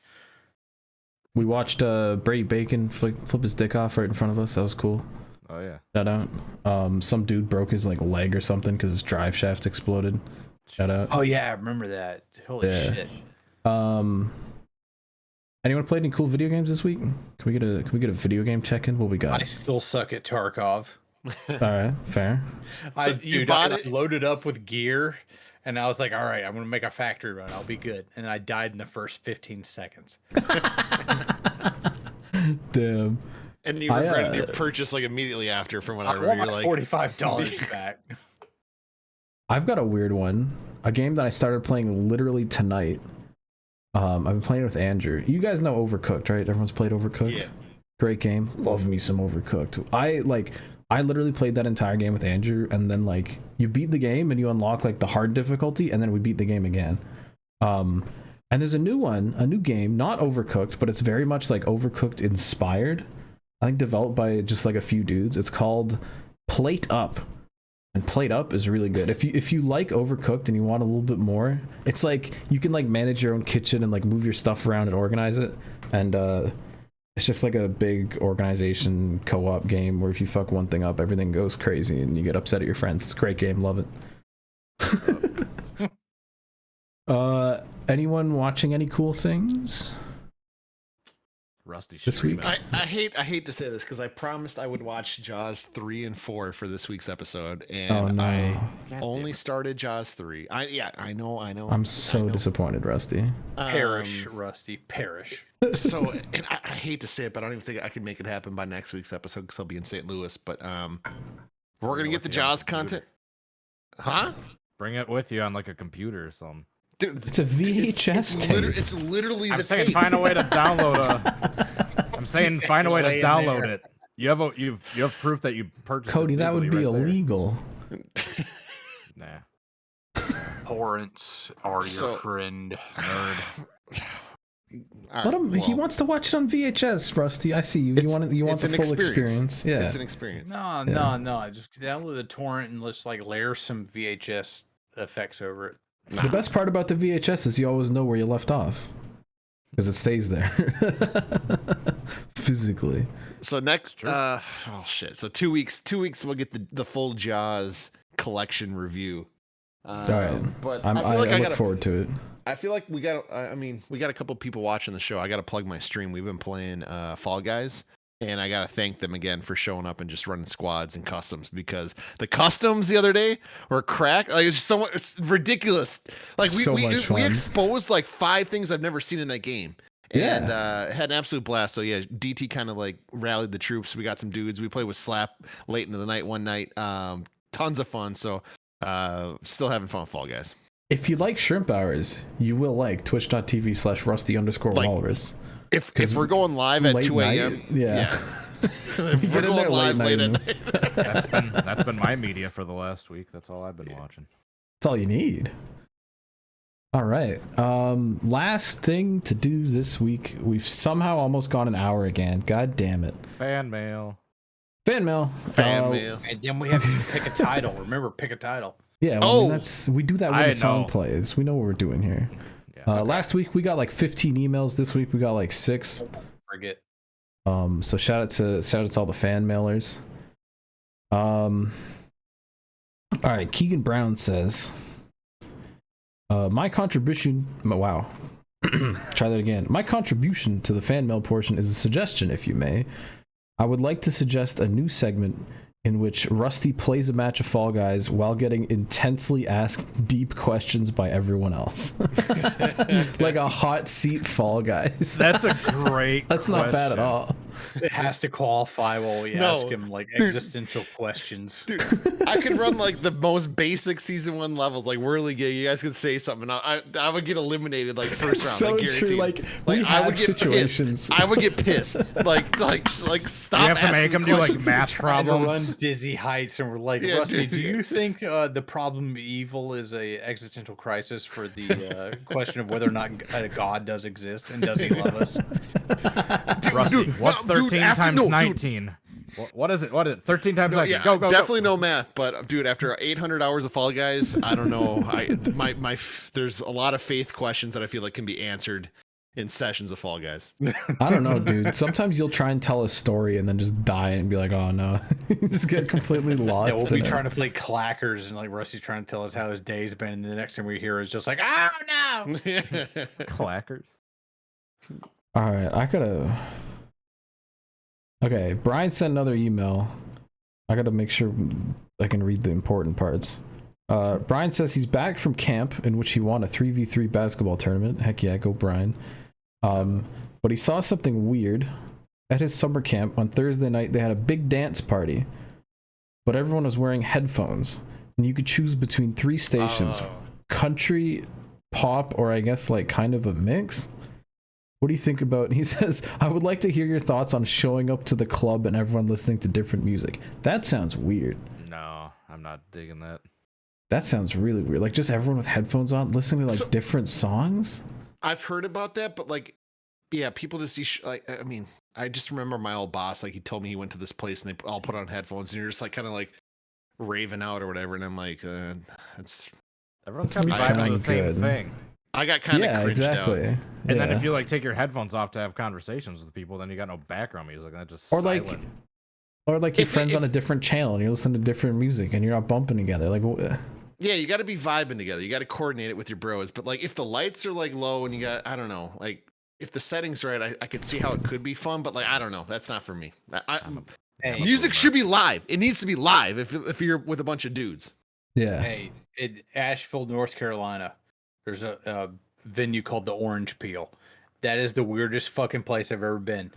We watched Brady Bacon flip his dick off right in front of us. That was cool. Oh yeah. Shout out. Some dude broke his like leg or something because his drive shaft exploded. Shout out. Oh yeah, I remember that. Holy Yeah. shit. Anyone played any cool video games this week? Can we get a video game check-in? What we got? I still suck at Tarkov. All right, fair. So you bought I it? loaded up with gear, and I was like, all right, I'm gonna make a factory run. I'll be good. And I died in the first 15 seconds. Damn. and you regretted your purchase like immediately after, from what I I remember. want You're my like, $45 back. I've got a weird one. A game that I started playing literally tonight. I've been playing with Andrew. You guys know Overcooked, right? Everyone's played Overcooked. Yeah. Great game. Love me some Overcooked. I literally played that entire game with Andrew, and then like you beat the game and you unlock like the hard difficulty, and then we beat the game again. And there's a new game, not Overcooked, but it's very much like Overcooked inspired. I think developed by just like a few dudes. It's called Plate Up. And Plate Up is really good. If you like Overcooked and you want a little bit more, it's like you can like manage your own kitchen and like move your stuff around and organize it. And it's just like a big organization co-op game where if you fuck one thing up, everything goes crazy and you get upset at your friends. It's a great game, love it. Anyone watching any cool things? Rusty This week? streaming. I hate to say this because I promised I would watch Jaws 3 and 4 for this week's episode, and Oh no. I God only damn it. started Jaws 3. I know. I'm so disappointed, Rusty. Perish, Rusty. Perish. So, and I hate to say it, but I don't even think I can make it happen by next week's episode because I'll be in St. Louis. But we're gonna get the With you on Jaws the computer. content, huh? Bring it with you on like a computer or something. Dude, It's a VHS tape. it's literally I'm the saying tape. find a way to download a. I'm saying find a way to laying download there. it. You have proof that you purchased. Cody, it that would be legally right there. illegal. Nah. Torrents are So- your friend. Nerd. All Let right, him. He well, wants to watch it on VHS, Rusty. I see you. You It's- want the it's an full experience. Yeah. It's an experience. No, Yeah. no. Just download the torrent and let's like layer some VHS effects over it. The best part about the VHS is you always know where you left off because it stays there physically. So next, oh shit. So 2 weeks. 2 weeks we'll get the full Jaws collection review. All right, but I look forward to it. I feel like we got. We got a couple people watching the show. I got to plug my stream. We've been playing Fall Guys, and I got to thank them again for showing up and just running squads and customs, because the customs the other day were crack. Like it's ridiculous. Like we exposed like 5 things I've never seen in that game. And had an absolute blast. So yeah, DT kind of like rallied the troops. We got some dudes. We played with Slap late into the night one night. Tons of fun. So still having fun with Fall Guys. If you like Shrimp Hours, you will like twitch.tv/rusty_walrus. If we're going live at 2 a.m. Yeah. If we're going live late at night. That's been my media for the last week. That's all I've been watching. That's all you need. All right. Last thing to do this week. We've somehow almost gone an hour again. God damn it. Fan mail. Fan mail. And then we have to pick a title. Remember, pick a title. Yeah, well, I mean, we do that when the song plays. We know what we're doing here. Yeah, last week we got like 15 emails. This week we got like 6. Forget. So shout out to all the fan mailers. All right, Keegan Brown says, my contribution. Wow. Try that again. My contribution to the fan mail portion is a suggestion, if you may. I would like to suggest a new segment in which Rusty plays a match of Fall Guys while getting intensely asked deep questions by everyone else. Like a hot seat Fall Guys. That's a great That's question. Not bad at all. It has to qualify while we ask him like existential questions. Dude, I could run like the most basic season 1 levels, like whirly gig. You guys could say something. I would get eliminated like first round. So like, guaranteed. true. Like we I would get situations. Pissed. I would get pissed. like stop. You have to make them do like math problems. Run dizzy heights, and we're like, Rusty, do you think the problem of evil is a existential crisis for the question of whether or not a god does exist, and does he love us? Rusty, what's 13 times 19? What is it? 13 times 19? Yeah, go. Definitely no math, but dude, after 800 hours of Fall Guys, I don't know. There's a lot of faith questions that I feel like can be answered in sessions of Fall Guys. I don't know, dude. Sometimes you'll try and tell a story and then just die and be like, oh no. Just get completely lost. Yeah, we'll be trying to play clackers, and like Rusty's trying to tell us how his day's been, and the next thing we hear is just like, oh no. Clackers. All right, Okay, Brian sent another email. I gotta make sure I can read the important parts. Brian says he's back from camp in which he won a 3v3 basketball tournament. Heck yeah, go Brian. But he saw something weird. At his summer camp on Thursday night, they had a big dance party, but everyone was wearing headphones, and you could choose between 3 stations: country, pop, or I guess like kind of a mix. What do you think about? He says, I would like to hear your thoughts on showing up to the club and everyone listening to different music. That sounds weird. No, I'm not digging that. That sounds really weird. Like just everyone with headphones on listening to like different songs. I've heard about that, but like, yeah, people just see I mean, I just remember my old boss, like he told me he went to this place and they all put on headphones and you're just like kind of like raving out or whatever. And I'm like, that's everyone's kind of vibing the same thing. I got kind of cringed out. And then if you like take your headphones off to have conversations with people, then you got no background music, and that just silent. Like your friends on a different channel and you listen to different music and you're not bumping together. Like, yeah, you got to be vibing together. You got to coordinate it with your bros. But like, if the lights are like low and you got, I don't know, like if the settings are right, I could see how it could be fun. But like, I don't know, that's not for me. Music should be live. It needs to be live if you're with a bunch of dudes. Yeah. Hey, in Asheville, North Carolina, there's a venue called the Orange Peel. That is the weirdest fucking place I've ever been.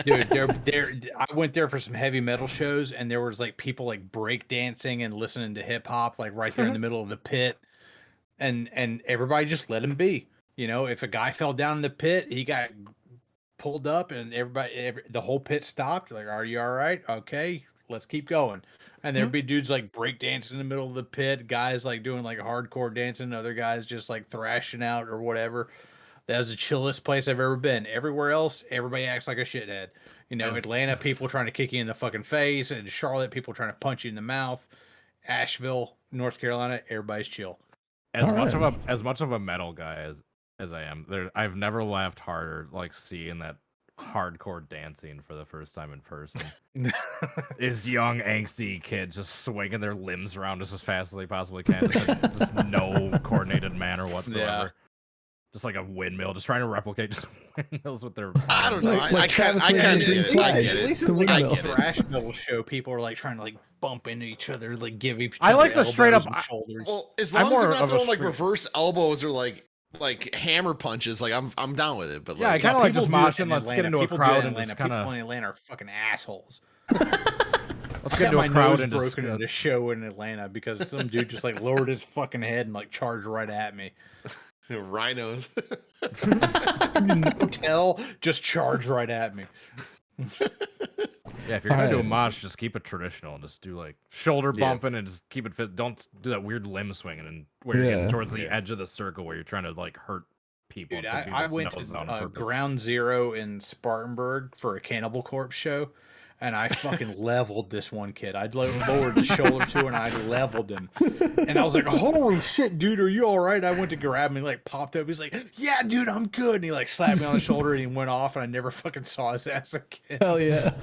Dude, I went there for some heavy metal shows, and there was like people like break dancing and listening to hip hop like right there in the middle of the pit, and everybody just let him be. You know, if a guy fell down in the pit, he got pulled up, and the whole pit stopped. Like, are you all right? Okay, let's keep going. And there'd be dudes like break dancing in the middle of the pit, guys like doing like hardcore dancing, other guys just like thrashing out or whatever. That was the chillest place I've ever been. Everywhere else, everybody acts like a shithead. You know, Atlanta, people trying to kick you in the fucking face, and Charlotte, people trying to punch you in the mouth. Asheville, North Carolina, everybody's chill. As much of a metal guy as I am, I've never laughed harder like seeing that hardcore dancing for the first time in person. This young angsty kid just swinging their limbs around just as fast as they possibly can, just no coordinated manner whatsoever. Yeah. Just like a windmill, just trying to replicate just windmills with their. I don't know. Like I kind of Travis get Green it. flag. I get At it. least The in like windmill. a thrash metal show, people are like trying to like bump into each other, like give each I other like the straight elbows up- and shoulders. Well, as I'm long as they're more not of a throwing like straight- reverse elbows or like hammer punches, like I'm down with it. But Yeah, I like, kinda like just People do it moshing, in let's get Atlanta. into a People do it crowd in and just Atlanta. kinda- People in Atlanta are fucking assholes. Let's I get got into my a crowd nose and broken just. at a show in Atlanta because some dude just like lowered his fucking head and like charged right at me. rhinos. No tell, just charged right at me. Yeah, if you're gonna do a Alright. mosh, just keep it traditional. Just do like shoulder Yeah. bumping and just keep it fit. Don't do that weird limb swinging and where you're Yeah. getting towards the Yeah. edge of the circle where you're trying to like hurt people. Dude, and take I people's went nose to out on purpose. Ground Zero in Spartanburg for a Cannibal Corpse show, and I fucking leveled this one kid. I lowered the shoulder to him, and I leveled him. And I was like, holy shit, dude, are you all right? I went to grab him, and he like popped up. He's like, yeah, dude, I'm good. And he like slapped me on the shoulder, and he went off, and I never fucking saw his ass again. Hell yeah.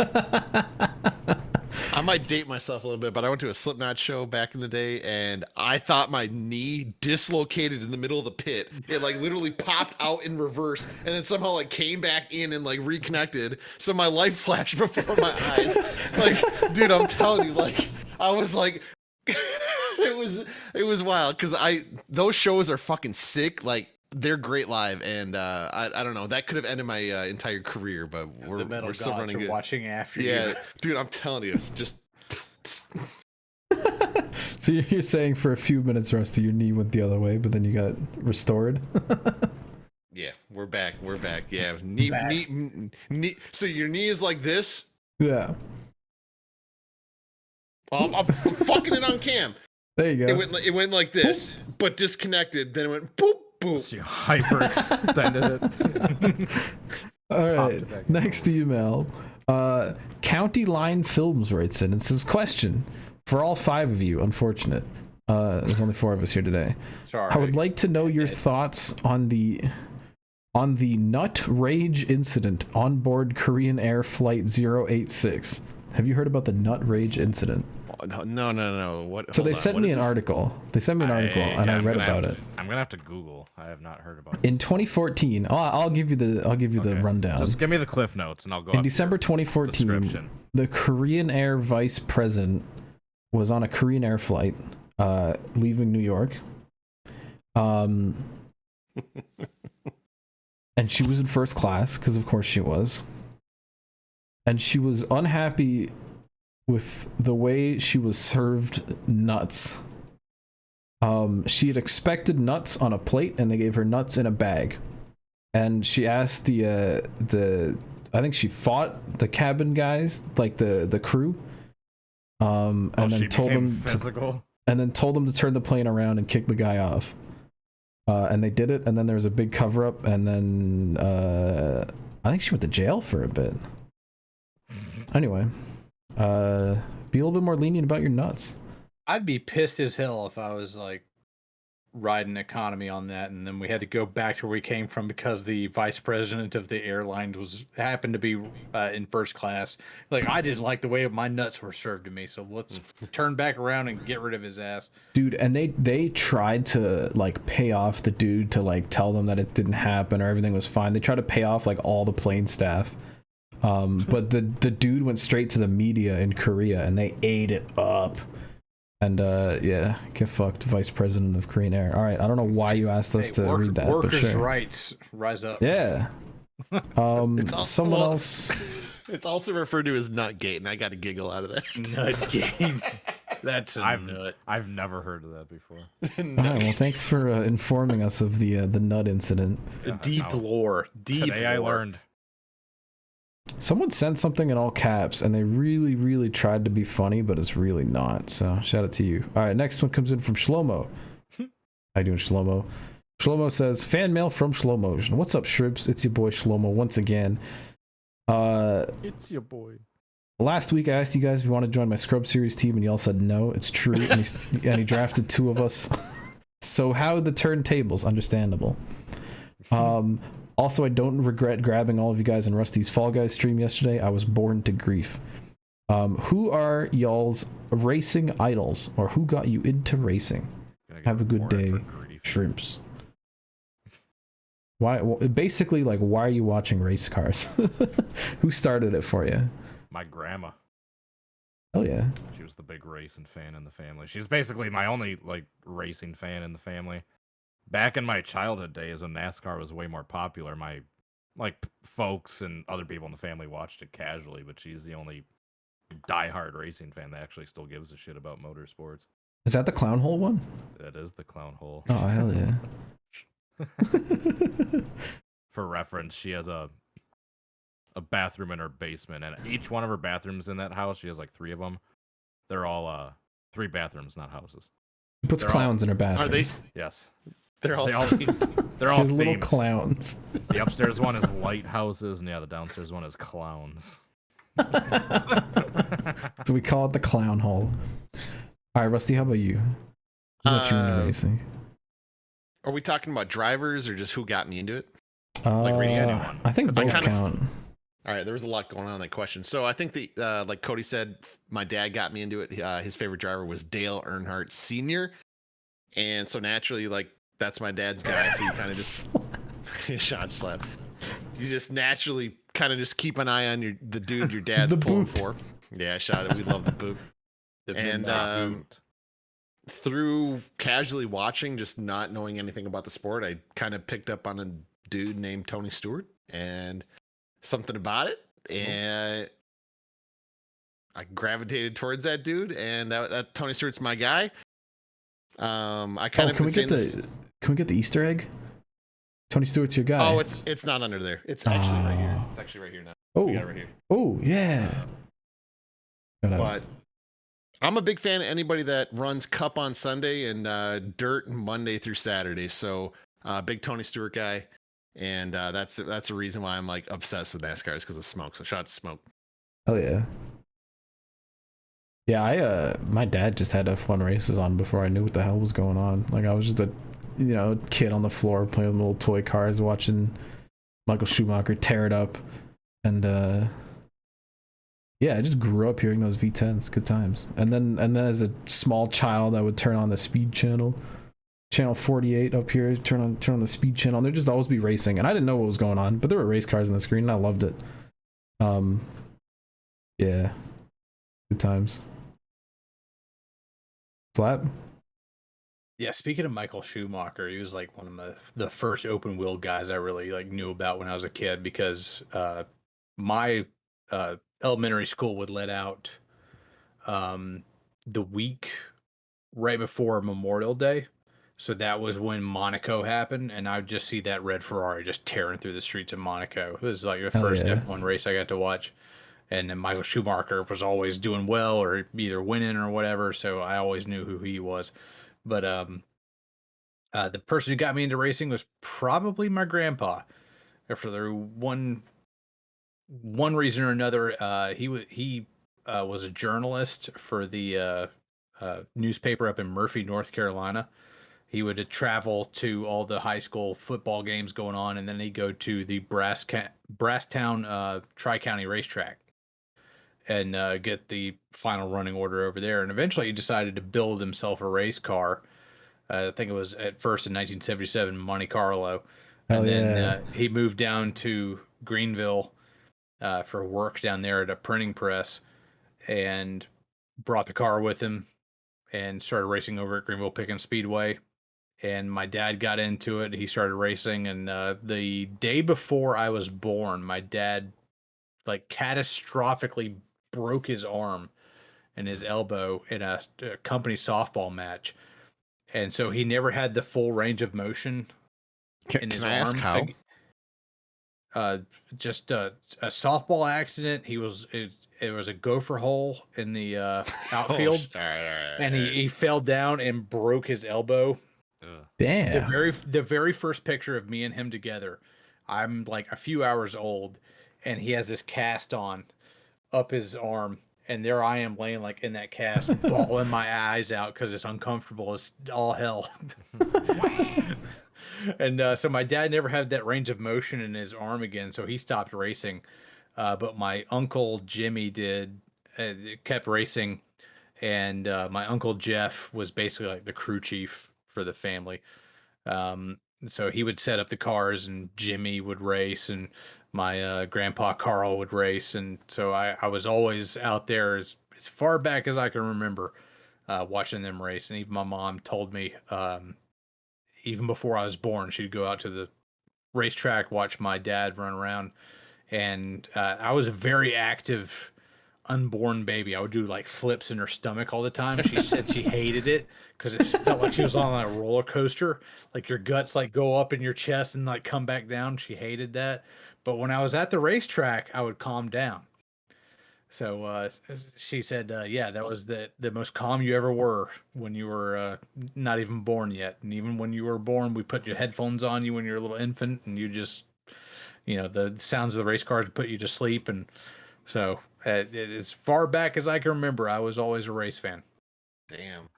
I might date myself a little bit, but I went to a Slipknot show back in the day, and I thought my knee dislocated in the middle of the pit. It like literally popped out in reverse, and then somehow like came back in and like reconnected. So my life flashed before my eyes. Like, dude, I'm telling you, like, I was like, it was wild because those shows are fucking sick. Like, they're great live, and I don't know, that could have ended my entire career, but The we're metal still gods running are good. watching after Yeah, you. dude, I'm telling you, just. So you're saying for a few minutes, Rusty, your knee went the other way, but then you got restored? Yeah, we're back. We're back. Yeah, knee. So your knee is like this. Yeah. I'm fucking it on cam. There you go. It went like this, but disconnected. Then it went boop boop. She hyperextended it. All Popped right. it back. Next email. County Line Films writes in and says, question for all 5 of you. Unfortunate. There's only 4 of us here today. Sorry. I would like to know your thoughts on the nut rage incident on board Korean Air Flight 086. Have you heard about the nut rage incident? No. What? So hold they on, sent what me is an this? article. They sent me an article, and I read about it. I'm gonna have to Google. I have not heard about it. In 2014, I'll give you the rundown. Just give me the cliff notes, and I'll go. In off December your 2014, description. the Korean Air vice president was on a Korean Air flight, leaving New York. And she was in first class, because of course she was. And she was unhappy with the way she was served nuts. She had expected nuts on a plate, and they gave her nuts in a bag. And she asked I think she fought the cabin guys, like the crew. And Oh, then she told became them physical. and then told them to turn the plane around and kick the guy off. And they did it, and then there was a big cover up, and then I think she went to jail for a bit. Anyway, be a little bit more lenient about your nuts. I'd be pissed as hell if I was like riding economy on that, and then we had to go back to where we came from because the vice president of the airline happened to be in first class. Like, I didn't like the way my nuts were served to me, so let's turn back around and get rid of his ass. Dude, and they tried to like pay off the dude to like tell them that it didn't happen or everything was fine. They tried to pay off like all the plane staff. But the dude went straight to the media in Korea, and they ate it up. And yeah, get fucked, Vice President of Korean Air. All right, I don't know why you asked us to read that, but Workers' sure. rights rise up. Yeah. Someone else. It's also referred to as Nutgate, and I got a giggle out of that. Nut game. That's a nut. I've never heard of that before. All right, well, thanks for informing us of the nut incident. Yeah, Deep no. lore. Deep Today I lore. learned. Someone sent something in all caps, and they really, really tried to be funny, but it's really not. So shout out to you. All right, next one comes in from Shlomo. How you doing, Shlomo? Shlomo says, fan mail from Shlomo. What's up, Shrimps? It's your boy Shlomo once again. It's your boy. Last week I asked you guys if you want to join my Scrub Series team, and you all said no. It's true, and he drafted 2 of us. So how the turntables? Understandable. Also, I don't regret grabbing all of you guys in Rusty's Fall Guys stream yesterday. I was born to grief. Who are y'all's racing idols, or who got you into racing? Have a good day, Shrimps. Why? Basically, like, why are you watching race cars? Who started it for you? My grandma. Oh yeah. She was the big racing fan in the family. She's basically my only like racing fan in the family. Back in my childhood days when NASCAR was way more popular, my folks and other people in the family watched it casually, but she's the only diehard racing fan that actually still gives a shit about motorsports. Is that the clown hole one? That is the clown hole. Oh hell yeah. For reference, she has a bathroom in her basement, and each one of her bathrooms in that house, she has like 3 of them. They're all 3 bathrooms, not houses. She puts clowns in her bathroom. Are they? Yes. They're all. They're all She has little themed. clowns. The upstairs one is lighthouses, and the downstairs one is clowns. So we call it the clown hole. All right, Rusty, how about you? Who got you into racing? Are we talking about drivers or just who got me into it? racing I anyone. think both kind of- count. All right, there was a lot going on in that question. So I think like Cody said, my dad got me into it. His favorite driver was Dale Earnhardt Sr. And so naturally, like, that's my dad's guy. So you kind of just shot slap. You just naturally kind of just keep an eye on the dude your dad's The pulling boot. for. Yeah, I shot it. We love the boot. And through casually watching, just not knowing anything about the sport, I kind of picked up on a dude named Tony Stewart and something about it, and I gravitated towards that dude, and that Tony Stewart's my guy. I kind of can we get the Easter egg? Tony Stewart's your guy. Oh, it's not under there. It's actually right here. It's actually right here now. Oh, We got it right here. oh yeah. But I'm a big fan of anybody that runs Cup on Sunday and Dirt Monday through Saturday. So big Tony Stewart guy, and that's the reason why I'm like obsessed with NASCAR is because of smoke. So shout out to Smoke. Oh yeah. Yeah, my dad just had F1 races on before I knew what the hell was going on. Like, I was just a kid on the floor playing with little toy cars, watching Michael Schumacher tear it up, and yeah, I just grew up hearing those V10s. Good times. And then as a small child, I would turn on the speed channel 48 up here, turn on the speed channel, and there'd just always be racing, and I didn't know what was going on, but there were race cars on the screen, and I loved it. Yeah, good times. Slap. Yeah, speaking of Michael Schumacher, he was like one of the first open wheel guys I really like knew about when I was a kid, because my elementary school would let out the week right before Memorial Day. So that was when Monaco happened, and I would just see that red Ferrari just tearing through the streets of Monaco. It was like the first F1 race I got to watch. And then Michael Schumacher was always doing well or either winning or whatever, so I always knew who he was. But the person who got me into racing was probably my grandpa. For one reason or another, he was a journalist for the newspaper up in Murphy, North Carolina. He would travel to all the high school football games going on, and then he'd go to the Brasstown Tri-County racetrack and get the final running order over there. And eventually he decided to build himself a race car. I think it was at first in 1977, Monte Carlo. And then he moved down to Greenville for work down there at a printing press, and brought the car with him and started racing over at Greenville Pickens Speedway. And my dad got into it. He started racing, and the day before I was born, my dad like catastrophically broke his arm and his elbow in a company softball match, and so he never had the full range of motion in his Can I arm. ask how? Just a softball accident. It was a gopher hole in the outfield, all right. and he fell down and broke his elbow. Damn. The very first picture of me and him together, I'm like a few hours old, and he has this cast on up his arm, And there I am laying like in that cast, bawling my eyes out because it's uncomfortable as all hell. And so my dad never had that range of motion in his arm again, so he stopped racing. But my uncle Jimmy did, kept racing, and my uncle Jeff was basically like the crew chief for the family. So he would set up the cars, and Jimmy would race, and my grandpa Carl would race, and so I was always out there as far back as I can remember, watching them race. And even my mom told me, even before I was born, she'd go out to the racetrack, watch my dad run around, and I was a very active unborn baby. I would do like flips in her stomach all the time. She said she hated it because it felt like she was on a roller coaster. Like your guts like go up in your chest and like come back down. She hated that. But when I was at the racetrack, I would calm down. So she said, yeah, that was the most calm you ever were when you were not even born yet. And even when you were born, we put your headphones on you when you're a little infant, and you just, the sounds of the race cars put you to sleep. And so as far back as I can remember, I was always a race fan. Damn.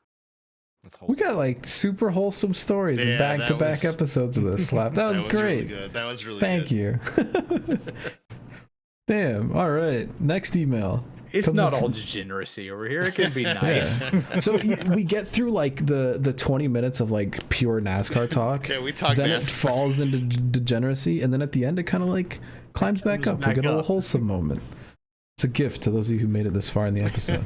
We got like super wholesome stories and back-to-back episodes of this slap. That was great. Really good. That was really Thank good. you. Damn. All right. Next email. It's not all degeneracy over here. It can be nice. Yeah. So we get through like the 20 minutes of like pure NASCAR talk. Okay, we talk then NASCAR. It falls into degeneracy, and then at the end it kind of like climbs back up. We get a little wholesome moment. It's a gift to those of you who made it this far in the episode.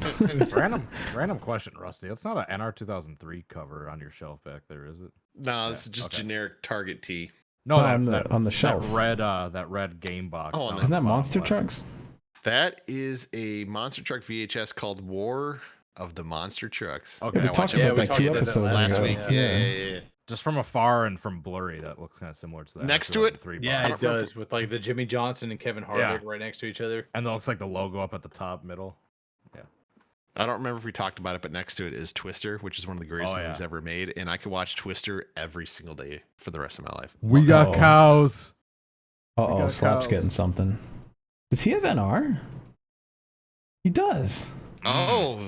random question, Rusty. It's not an NR 2003 cover on your shelf back there, is it? No, it's just generic Target tee. No, on the shelf. That red game box. Oh, isn't that Monster Trucks? That is a Monster Truck VHS called War of the Monster Trucks. Okay, we talked about that 2 episodes last ago. week. Yeah. Just from afar and from blurry, that looks kind of similar to that. Next to it? Yeah, it does, with like the Jimmy Johnson and Kevin Harvick right next to each other. And it looks like the logo up at the top middle. Yeah. I don't remember if we talked about it, but next to it is Twister, which is one of the greatest movies ever made. And I could watch Twister every single day for the rest of my life. We got cows. Slap's getting something. Does he have NR? He does. Oh.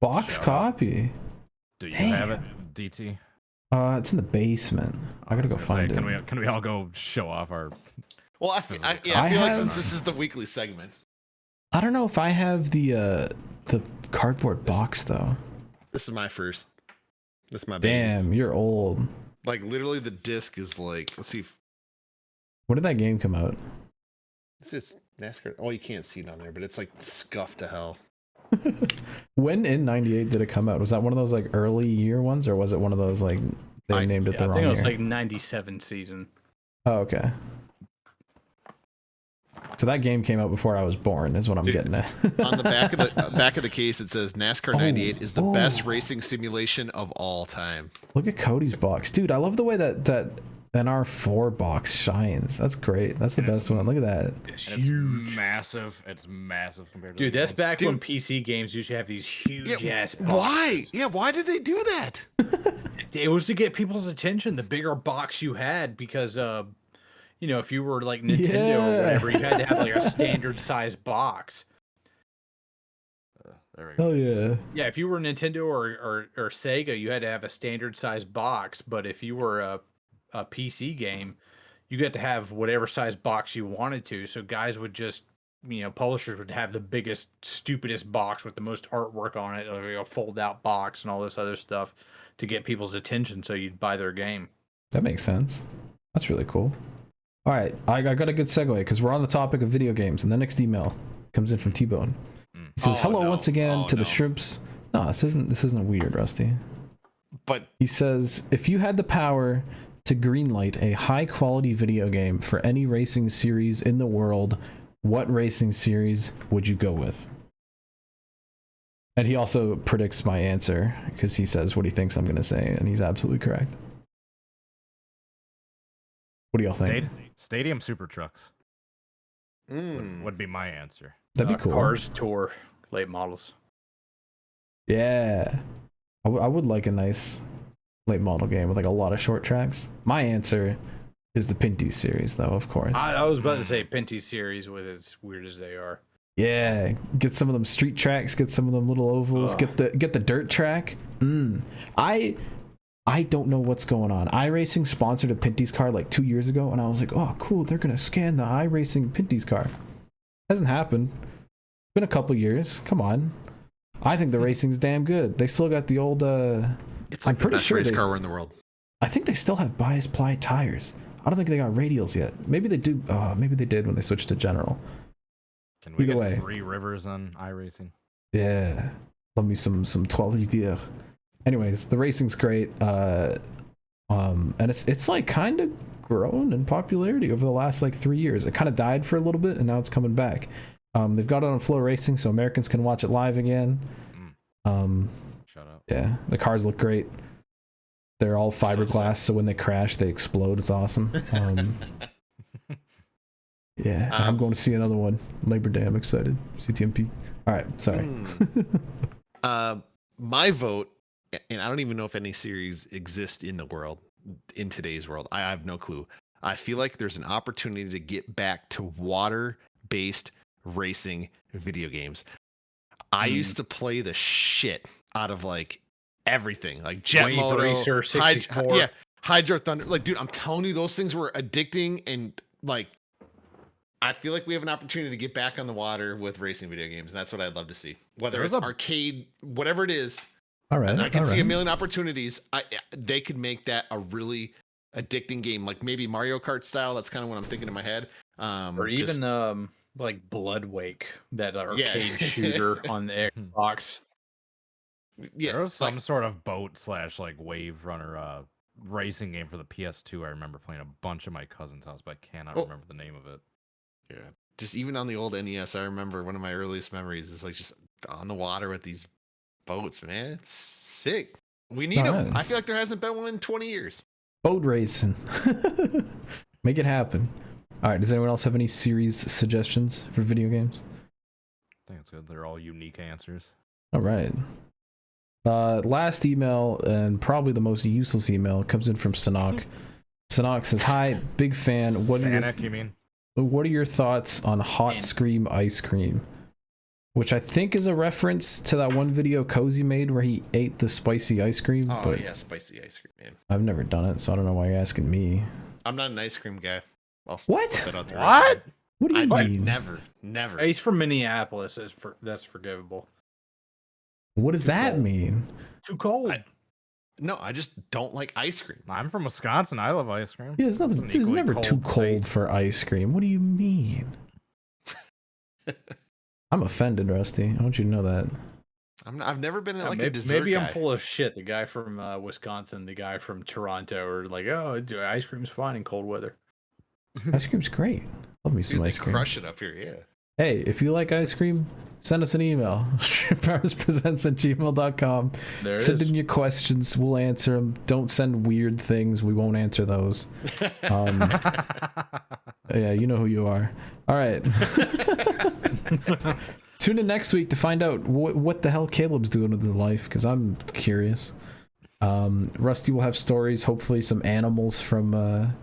Box copy. Do you have it, DT? It's in the basement. I gotta go find it. Can we all go show off our? Well, I feel like since this is the weekly segment, I don't know if I have the cardboard box though. This is my first. This is my baby. Damn, you're old. Like literally, the disc is like. Let's see. When did that game come out? It's just NASCAR. Oh, you can't see it on there, but it's like scuffed to hell. When in '98 did it come out? Was that one of those like early year ones, or was it one of those like they named it the wrong year? I think it was like '97 season. Oh, okay. So that game came out before I was born, is what I'm getting at. On the back of the case, it says NASCAR '98 is the best racing simulation of all time. Look at Cody's box, dude. I love the way that NR4 box shines. That's great. That's the best one. Look at that. It's huge. It's massive. It's massive compared to. Dude, that's back when PC games usually have these huge ass boxes. Why? Yeah, why did they do that? It was to get people's attention. The bigger box you had, because if you were like Nintendo or whatever, you had to have like a standard size box. There we go. Oh yeah. Yeah, if you were Nintendo or Sega, you had to have a standard size box. But if you were a PC game, you got to have whatever size box you wanted to. So guys would just, publishers would have the biggest, stupidest box with the most artwork on it, like a fold out box and all this other stuff to get people's attention so you'd buy their game. That makes sense. That's really cool. All right, I got a good segue because we're on the topic of video games, and the next email comes in from T-Bone. He says, "Hello once again to the Shrimps." No, this isn't weird, Rusty. But he says, "If you had the power to greenlight a high-quality video game for any racing series in the world, what racing series would you go with?" And he also predicts my answer because he says what he thinks I'm going to say, and he's absolutely correct. What do y'all think? Stadium Super Trucks would be my answer. That'd be cool. Cars Tour late models. Yeah. I would like a nice late model game with like a lot of short tracks. My answer is the Pinty series, though, of course. I was about to say Pinty series, with as weird as they are. Yeah, get some of them street tracks, get some of them little ovals, get the dirt track. I don't know what's going on. iRacing sponsored a Pinty's car like 2 years ago, and I was like, oh cool, they're gonna scan the iRacing Pinty's car. Hasn't happened. Been a couple years. Come on. I think the racing's damn good. They still got the old It's like I'm pretty the best sure race they- car in the world. I think they still have bias ply tires. I don't think they got radials yet. Maybe they do. Maybe they did when they switched to general. Can we Either get way. 3 rivers on iRacing? Yeah, love me some 12 rivières. Anyways, the racing's great. And it's like kind of grown in popularity over the last like 3 years. It kind of died for a little bit, and now it's coming back. They've got it on Flow Racing, so Americans can watch it live again. Shut up. Yeah, the cars look great. They're all fiberglass, so when they crash, they explode. It's awesome. Yeah, I'm going to see another one Labor Day. I'm excited. CTMP. All right, sorry. My vote, and I don't even know if any series exist in the world, in today's world. I have no clue. I feel like there's an opportunity to get back to water-based racing video games. I used to play the shit out of like everything, like Jet Wave Moto, Racer 64. Hydro Thunder. Like, dude, I'm telling you, those things were addicting, and like, I feel like we have an opportunity to get back on the water with racing video games, and that's what I'd love to see. Whether it's arcade, whatever it is. All right, And I can all see a right. million opportunities. They could make that a really addicting game, like maybe Mario Kart style. That's kind of what I'm thinking in my head. Or even like Blood Wake, that arcade Yeah. shooter on the Xbox. yeah, There was like, some sort of boat / like wave runner racing game for the PS2. I remember playing a bunch of my cousin's house, but I cannot remember the name of it. yeah, just even on the old NES, I remember one of my earliest memories is like just on the water with these boats. Man, it's sick. We need them. Alright. I feel like there hasn't been one in 20 years. Boat racing. Make it happen. All right, does anyone else have any series suggestions for video games? I think it's good. They're all unique answers. All right. Last email, and probably the most useless email, comes in from Sanok. Sanok says, hi, big fan. What are your thoughts on Hot Scream ice cream? Which I think is a reference to that one video Cozy made where he ate the spicy ice cream. Oh but yeah, spicy ice cream, man. I've never done it, so I don't know why you're asking me. I'm not an ice cream guy. What? put that out there. What? What do you I mean? never. He's from Minneapolis. That's forgivable. What does Too that cold. mean? Too cold. No, I just don't like ice cream. I'm from Wisconsin. I love ice cream. Yeah, it's It's never too state. cold for ice cream. What do you mean? I'm offended, Rusty. I want you to know that. I've never been like a maybe, dessert maybe guy. I'm full of shit. The guy from Wisconsin, the guy from Toronto, are like, oh, ice cream's fine in cold weather. Ice cream's great. Love me some Dude, they ice cream. crush it up here, yeah. Hey, if you like ice cream, send us an email. ShrimpHoursPresents@gmail.com. There it Send is. in your questions. We'll answer them. Don't send weird things. We won't answer those. Yeah, you know who you are. All right. Tune in next week to find out what the hell Caleb's doing with his life, because I'm curious. Rusty will have stories, hopefully some animals from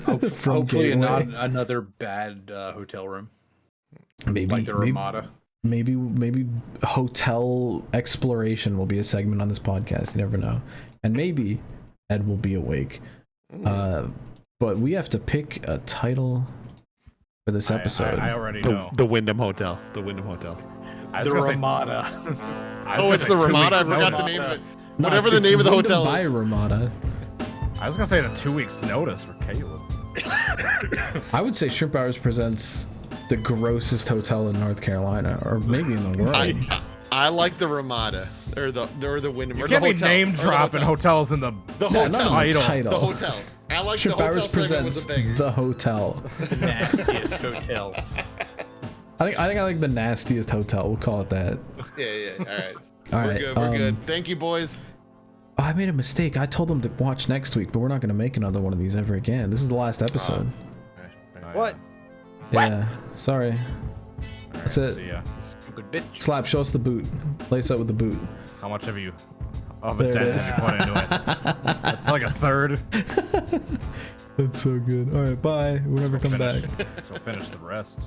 Hopefully Gateway. not another bad hotel room. Maybe Like the Ramada. maybe hotel exploration will be a segment on this podcast. You never know. And maybe Ed will be awake. But we have to pick a title for this episode. I already know. The Wyndham Hotel. The Wyndham Hotel. I was The gonna say- Ramada. I was Oh, gonna it's say the 2 Ramada. I weeks forgot the notice. name of it. No, Whatever the it's name of the Wyndham hotel by is. Ramada. I was gonna say the 2 weeks notice for Caleb. I would say Shrimp Hours presents the grossest hotel in North Carolina, or maybe in the world. I like the Ramada or the Wyndham. You or can't the be hotel, name or the dropping hotel. hotels in the The No, hotel. not in the title. The title. hotel. I like Shrimp the hotel Hours segment was presents a banger. the hotel. Nastiest hotel. I think I like the nastiest hotel. We'll call it that. Yeah. All right. All We're right, good. We're good. Thank you, boys. Oh, I made a mistake. I told them to watch next week, but we're not going to make another one of these ever again. This is the last episode. What? Yeah, sorry. That's it. See ya. Stupid bitch. Slap, show us the boot. Lace up with the boot. How much of a There it dent is. have you put into it? It's like a third. That's so good. All right, bye. We'll never come back. So finish the rest.